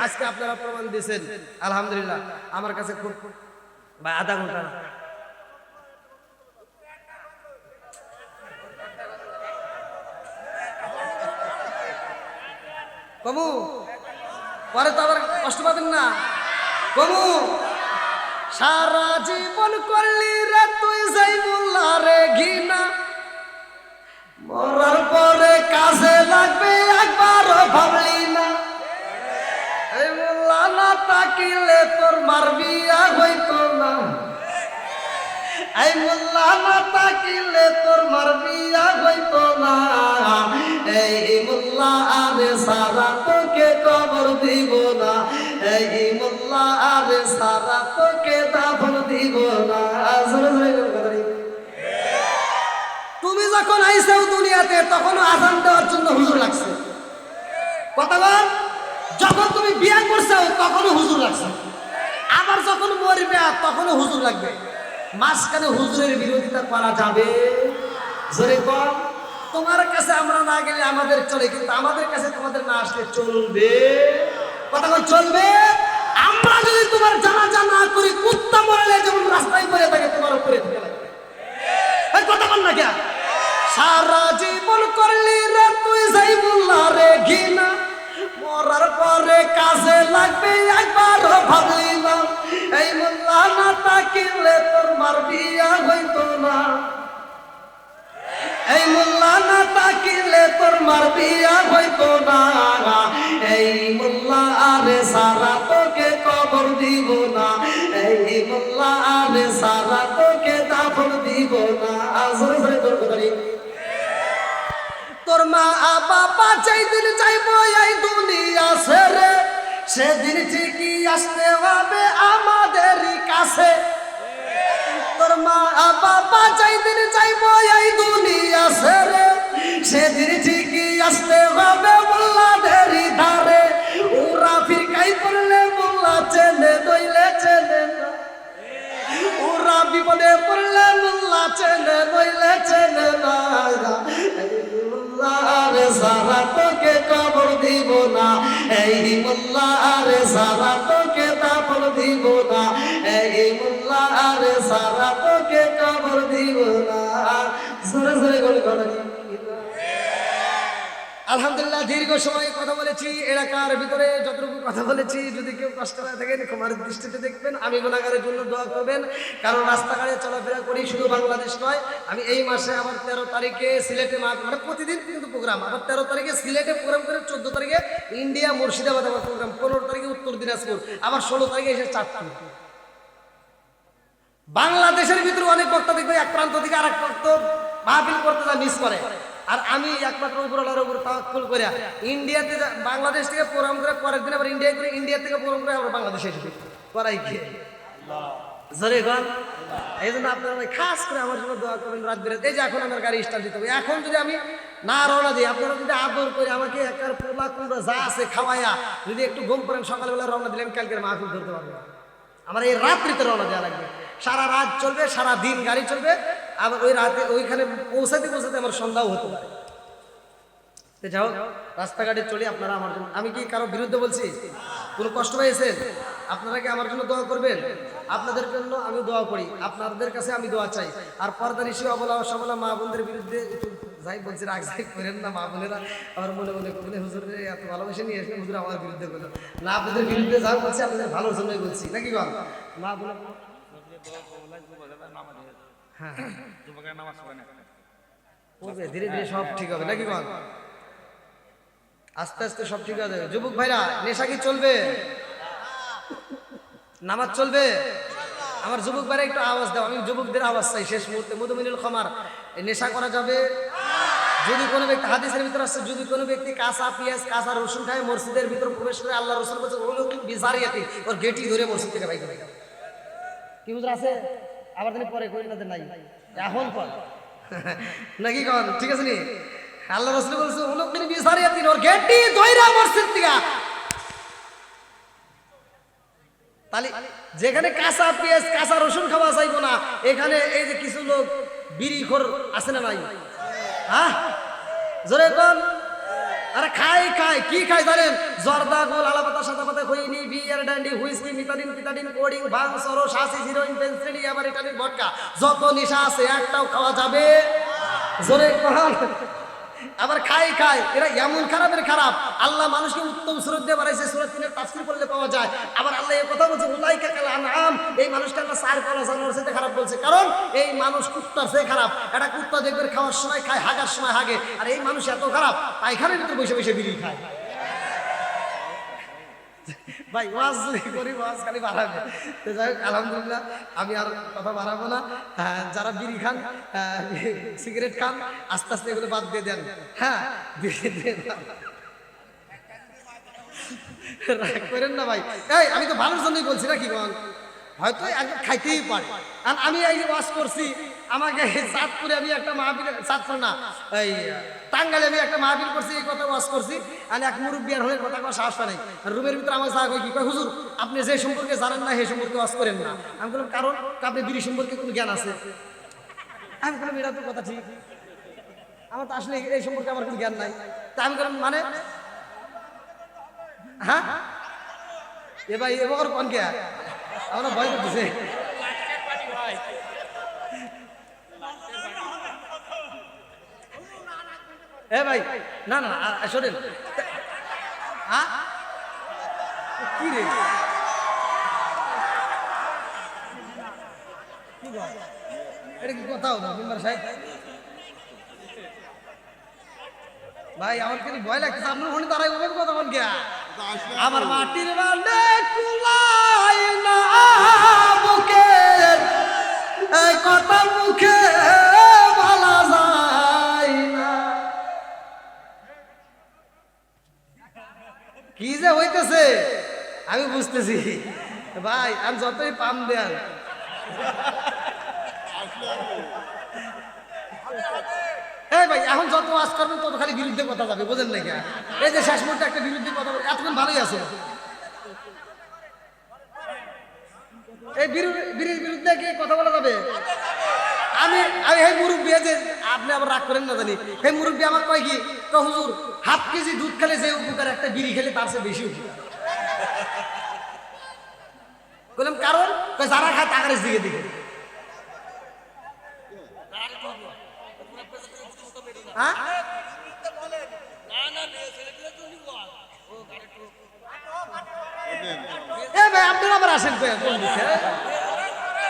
আজকে আপনারা প্রমাণ দিয়েছেন, আলহামদুলিল্লাহ। আমার কাছে খুব ভাই আধা ঘন্টা কমু, পরে তো আবার কষ্ট পাবেন না। কমু, সারা জীবন করলি রে তুই যাইবুল্লাহ রে ঘিনা, মরার পরে কাজে লাগবে একবার ভাবলি না। এই মোল্লা না তাকিলে তোর মারবিয়া হইতো না, এই মোল্লা না তাকিলে তোর মারবিয়া হইতো না। এই মোল্লা আরে সারা তোকে কবর দিব না, এই মোল্লা আরে সারা তোকে দাফন দিব না। তুমি যখন আইসাও দুনিয়াতে তখন আযান দেওয়ার জন্য হুজুর লাগছে, কথা বল। যখন তুমি বিয়ে করছো তখনও হুজুর লাগছে, আবার যখন মরবে তখনও হুজুর লাগবে। মাঝখানে হুজুরের বিরোধিতা করা যাবে? জোরে বল। তোমার কাছে আমরা না গেলে আমাদের চলে, কিন্তু আমাদের কাছে তোমাদের না আসলে চলবে? কথা বল, চলবে? আমরা যদি তোমার জানাজা না করি, কুত্তা মরলে যেমন রাস্তায় পড়ে থাকে তোমার উপরে থেকে লাগবে। কথা বল না কে? সারা জীবন করলি রে তুই যাইবুল্লাহ রে ঘিনা, মরার পরে কাজে লাগবে একবার ভাবলি না। এই মোল্লা না তাকিলে তোর মারবিয়া হইতো না, এই মোল্লা না তাকিলে তোর মারবিয়া হইতো না। এই মোল্লা আরে সারা তোকে কবর দিব না, এই মোল্লা আরে সারা তোকে দাফন দিব না। জোরে জোরে তোর কথা, তোর মা বাবা যেই দিন যাইবো এই দুনিয়া ছেড়ে, সেদিন ঠিকই আসতে হবে আমাদেরই কাছে। তোর মা বাবা যেই দিন যাইবো এই দুনিয়া ছেড়ে, সেদিন ঠিকই আসতে হবে মোল্লাদেরই ধারে। ওরা ফিরকাই করলে মোল্লা চেনে নইলে চেনে না, ওরা বিপদে পড়লে মোল্লা চেনে নইলে চেনে না। মোল্লারে সারা তোকে কবর দিব না, এই মোল্লারে সারা তোকে দাফন দিব না, এই মোল্লারে সারা তোকে কবর দিব না। জোরে জোরে গলে গলে আলহামদুলিল্লাহ দীর্ঘ সময় কথা বলেছি, এলাকার ভিতরে যতটুকু কথা বলেছি যদি কেউ কষ্ট হয়ে থাকেন ক্ষমার দৃষ্টিতে দেখবেন। আমি গুনাহগারের জন্য দোয়া করবেন, কারণ রাস্তাঘাটে চলাফেরা করি, শুধু বাংলাদেশ নয়। আমি এই মাসে আবার 13 তারিখে সিলেটে মানে প্রতিদিন কিন্তু প্রোগ্রাম, আবার 13 তারিখে সিলেটে প্রোগ্রাম করে 14 তারিখে ইন্ডিয়া মুর্শিদাবাদ আবার প্রোগ্রাম, 15 তারিখে উত্তর দিনাজপুর, আবার 16 তারিখে এসে চাঁদপুর। বাংলাদেশের ভিতরে অনেক বক্তা দেখবে এক প্রান্ত থেকে আরেক প্রান্ত মাহফিল করতে যা মিস করে। আর আমি একমাত্র উপরওয়ালার উপর তাওয়াক্কুল করে ইন্ডিয়াতে বাংলাদেশ থেকে প্রোগ্রাম করে পরের দিন আবার ইন্ডিয়া করে, ইন্ডিয়া থেকে প্রোগ্রাম করে আবার বাংলাদেশে এসে করাই কি জোরে গান। এই জন্য আপনারা খাস করে আমার জন্য দোয়া করবেন রাত বেরাতে। এই যে এখন আমার গাড়ি স্টার্ট দিতে হবে, এখন যদি আমি না রওনা দিই, আপনারা যদি আদর করে আমাকে একটা পোলা কুমড়া যা আছে খাওয়াইয়া যদি একটু ঘুম করেন, সকালবেলা রওনা দিলে আমি কালকের মাহফিল ধরতে পারবো। আমার এই রাত্রিতে রওনা দেওয়া লাগবে, সারা রাত চলবে, সারা দিন গাড়ি চলবে, আবার ওই রাতে ওইখানে পৌঁছাতে পৌঁছাতে আমার সন্ধ্যাও হতে পারে। যাও রাস্তাঘাটে চলি আপনারা আমার জন্য, আমি কি কারো বিরুদ্ধে বলছি? কোনো কষ্ট পেয়েছেন? আপনারা কি আমার জন্য দোয়া করবেন? আপনাদের জন্য আমি দোয়া করি, আপনাদের কাছে আমি দোয়া চাই। আর পর্দার ইস্যু অবলা সবলা মা বোনদের বিরুদ্ধে যাই বলছি রাগ যাই করেন না, মা বোনেরা আমার মনে মনে করলে হুজুর এত ভালোবেসে নিয়ে এসে হুজুর আমার বিরুদ্ধে করলো না। আপনাদের বিরুদ্ধে যা বলছি আপনাদের ভালোর জন্যই বলছি, নাকি বল? মা বোন হ্যাঁ ধীরে ধীরে সব ঠিক হবে, নাকি বল? আস্তে আস্তে সব ঠিক আছে। যুবক ভাইরা, নেশা কি চলবে? নামাজ চলবে? আমার যুবক ভাইরা একটু আওয়াজ দাও, আমি যুবকদের আওয়াজ চাই শেষ মুহূর্তে। মধুমিনুল খামার, নেশা করা যাবে? যদি কোনো ব্যক্তি, হাদিসের ভিতর আসছে, যদি কোনো ব্যক্তি কাঁচা পেঁয়াজ কাঁচা রসুন খায় মসজিদের ভিতর প্রবেশ করে, আল্লাহ রসুল বলছে বিজারিয়াতি, ওর গেটি ধরে মসজিদ থেকে বাইক করে। কি হুজুর আছে? আবার তিনি পরে করি তাদের নাই, এখন পর নাকি কন? ঠিক আছে নি? আল্লাহ রাসূল বলছে উলুকমিন বিসারিয়াতিন, ওর গেটি দইরা মসজিদ থেকে। তাহলে যেখানে কাঁচা পেঁয়াজ কাঁচা রসুন খাওয়া যাইবো না, এখানে এই যে কিছু লোক বিড়িখোর আছে না নাই? হ্যাঁ জোরে কোন? আরে খায় খায়, কি খায় জানেন? জর্দা, গোল, আলাপাতা, সাদা পাতা, খৈনি, বিয়ার, ডান্ডি, হুইস্কি, মিথাডিন, পিথাডিন, কোডিং, ভাং, সরস, হাসি, হিরোইন, পেন্সিলি, আবার ইটালিন ভডকা, যত নেশা আছে একটাও খাওয়া যাবে? জোরে কোন? আবার খাই খায়, এরা এমন খারাপের খারাপ। আল্লাহ মানুষকে উত্তম সুরত দিয়ে বানাইছে, সূরা 3 এর তাফসীর করলে পাওয়া যায়। আবার আল্লাহ এই কথা বলছে উলাইকা কাল আনআম, এই মানুষটা আল্লাহ সার করা জানোয়ারের সাথে খারাপ বলছে, কারণ এই মানুষ কুত্তার চেয়ে খারাপ। এটা কুত্তা দেখবেন খাওয়ার সময় খায়, হাগার সময় হাগে, আর এই মানুষ এত খারাপ পায়খানার ভিতরে বসে বসে বিড়ি খায়। ভাই ওয়াজ করি, ওয়াজ খালি বাড়াবে। যাই হোক আলহামদুলিল্লাহ, আমি আর কথা বাড়াবো না। যারা বিড়ি খান, সিগারেট খান, আস্তে আস্তে এগুলো বাদ দিয়ে দেন। হ্যাঁ রাগ করেন না ভাই, এই আমি তো ভালোর জন্যই বলছি, না কি বল? হয়তো একদম খাইতেই পারে। আর আমি এই যে ওয়াজ করছি, আমাকে চাঁদপুরে আমি একটা মাহফিল, চাঁদপুর না এই টাঙ্গাইলে আমি একটা মাহফিল করছি, এই কথা ওয়াজ করছি। আর এক মুরব্বী আর হয়ে কথা কোনো সাহস নেই। রুমের ভিতরে আমার যা কি কয়, হুজুর আপনি যে সম্পর্কে জানেন না সেই সম্পর্কে ওয়াজ করেন না। আমি বললাম কারণ? আপনি বিড়ি সম্পর্কে কোনো জ্ঞান আছে? আমি বললাম এটা তো কথা ঠিক, আমার তো আসলে এই সম্পর্কে আমার কোনো জ্ঞান নাই। তা আমি বললাম মানে হ্যাঁ এ ভাই এবার কোন কে আমরা ভয় করতেছে। এ ভাই না না শোনেন, কি রে এটা কি কথাও না মেম্বার সাহেব? ভাই আমার কিন্তু ভয় লাগতেছে, আপনার ফোনে দাঁড়াই বলবেন কথা বল গিয়া। আমার মাটির বান্ডে কুলাই না বুকের, এই কথা মুখে বলা যায় না। বুঝতেছি ভাই, আমি যতই পাম দেন এই ভাই, এখন যত ওয়াজ করবেন তত খালি বিরুদ্ধে কথা যাবে, বোঝেন না কেন? এই যে শেষ মুহূর্তে একটা বিরুদ্ধে কথা বলে, এতক্ষণ ভালোই আছে। এই বিরোধীর বিরুদ্ধে কি কথা বলা যাবে? আমি আমি এই মুরব্বী, যে আপনি আবার রাগ করেন না জানি, এই মুরব্বী আমার কয় কি, তো হুজুর হাফ কেজি দুধ খেলে যে উপকার, একটা বিড়ি খেলে তার চেয়ে বেশি উপকার। বললাম কারণ? কয় যারা খায় তাকারে দিকে দিকে। হ্যাঁ, এ ভাই আপনি আবার আসেন কই, কোন দিকে?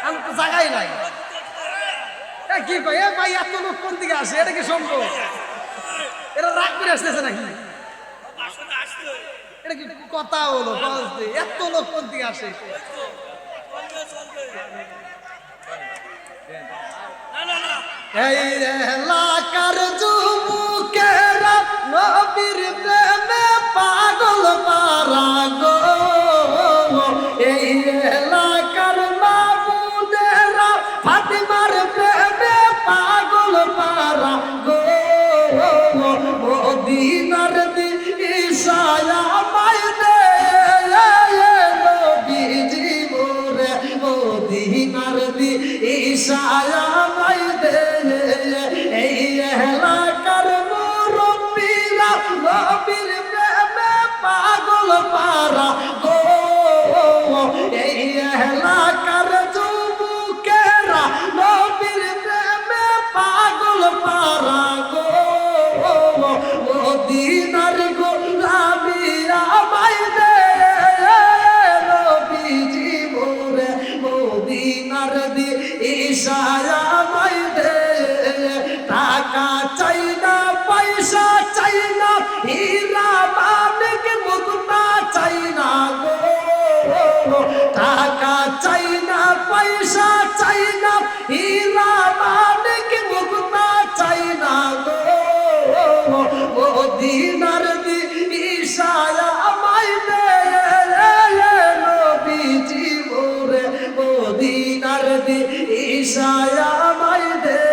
আমি তো জায়গাই নাই। এ কি কই, এ ভাই এত লোক কোন দিকে আসে? এটা কি সম্ভব? এরা রাগ করে আসতেছে নাকি? এটা কি কথা হলো? এত লোক কোন দিকে আসে? এই এলাকার যুবকেরা নবীর প্রেমে পাগল পারা গো, এই এলাকার মামুনেরা ফাতিমার প্রেমে পাগল পারা গো, মদিনার দিশায়া মাইনে নবীজি মোরে, মদিনার দিশায়া মাইনে এই এলাকার মুরব্বীরা নবীর প্রেমে পাগল পারা গো, এই এলাকার যুবকেরা নবীর প্রেমে পাগল পারা গো, মদিনার গোলামি আমায় দে নবীজি মোরে, মদিনার দিশায়া আমায় দে। টাকা চাই না, পয়সা চাই না, হীরা মানিক মুক্তা চাই না গো, টাকা চাই না, পয়সা চাই না, হীরা মানিক মুক্তা চাই না গো, মদিনার দিশায়া আমায় দে নবীজি মোরে, মদিনার দিশায়া আমায় দে।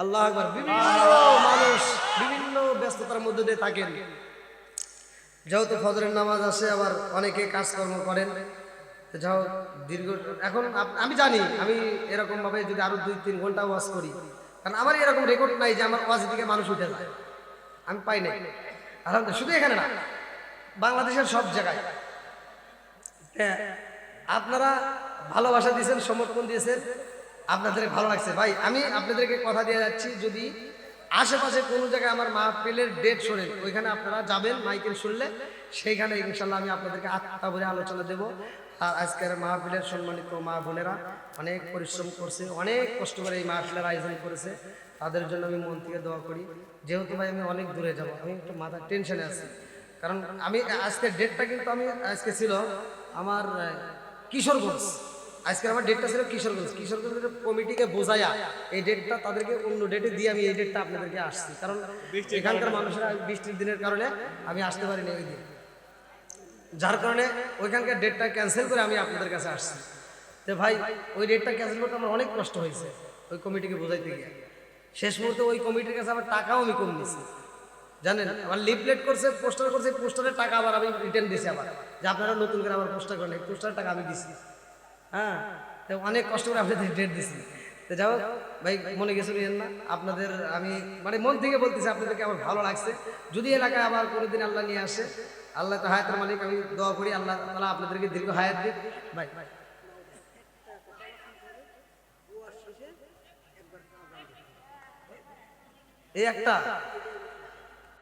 আল্লাহু আকবার। বিভিন্ন মানুষ বিভিন্ন ব্যস্ততার মধ্যে দিয়ে থাকেন, যেহেতু ফজরের নামাজ আসে, আবার অনেকে কাজকর্ম করেন, যাও দীর্ঘ। এখন আমি জানি আমি এরকম ভাবে যদি আরো 2-3 ঘন্টা ওয়াজ করি, কারণ আমার এরকম রেকর্ড নাই যে আমার ওয়াজ দিকে মানুষ উঠে যায়, আমি পাই নাই আলহামদুলিল্লাহ। শুধু এখানে না, বাংলাদেশের সব জায়গায় আপনারা ভালোবাসা দিয়েছেন, সমর্থন দিয়েছেন, আপনাদের ভালো লাগছে ভাই। আমি আপনাদেরকে কথা দিয়ে যাচ্ছি, যদি আশেপাশে কোনো জায়গায় আমার মাহফিলের ডেট শোনেন, ওইখানে আপনারা যাবেন, মাইকেল শুনলে সেইখানে ইনশাল্লাহ আমি আপনাদেরকে আত্মা ভরে আলোচনা দেব। আর আজকের মাহফিলের সম্মানিত মা বোনেরা অনেক পরিশ্রম করছে, অনেক কষ্ট করে এই মাহফিলের আয়োজন করেছে, তাদের জন্য আমি মন থেকে দোয়া করি। যেহেতু ভাই আমি অনেক দূরে যাব, আমি একটু মাথার টেনশনে আছি, কারণ আমি আজকের ডেটটা কিন্তু আমি আজকে ছিল আমার কিশোরগঞ্জ, আজকে আমার ডেটটা ছিল কিশোরগঞ্জের কমিটিকে বোঝাইয়া এই ডেটটা তাদেরকে অন্য ডেটে দিয়ে আমি এই ডেটটা আপনাদেরকে আসছি, কারণ এখানকার মানুষেরা বৃষ্টির দিনের কারণে আমি আসতে পারিনি ওই দিন, যার কারণে ওইখানকার ডেটটা ক্যান্সেল করে আমি আপনাদের কাছে আসছি। তো ভাই ওই ডেটটা ক্যান্সেল করতে আমার অনেক কষ্ট হয়েছে ওই কমিটিকে বোঝাইতে গিয়ে। শেষ মুহূর্তে ওই কমিটির কাছে আমার টাকাও আমি কম নিয়েছি, জানেন, আমার লিফলেট করছে, পোস্টার করছে, পোস্টারের টাকা আবার আমি রিটার্ন দিয়েছি, আবার যে আপনারা নতুন করে আবার পোস্টার করেন, পোস্টারের টাকা আমি দিছি। হ্যাঁ, তো অনেক কষ্ট করে আপনাদের ডেট দিছি। তো যাও ভাই, মনে গেছে না আপনাদের, আমি মানে মন থেকে বলতেছি আপনাদেরকে আমার ভালো লাগছে। যদি এলাকায় আবার কোনোদিন আল্লাহ নিয়ে আসে, আল্লাহ তো হায়াতের মালিক, আমি দোয়া করি আল্লাহ তাআলা আপনাদেরকে দীর্ঘ হায়াত দিক। ভাই এই একটা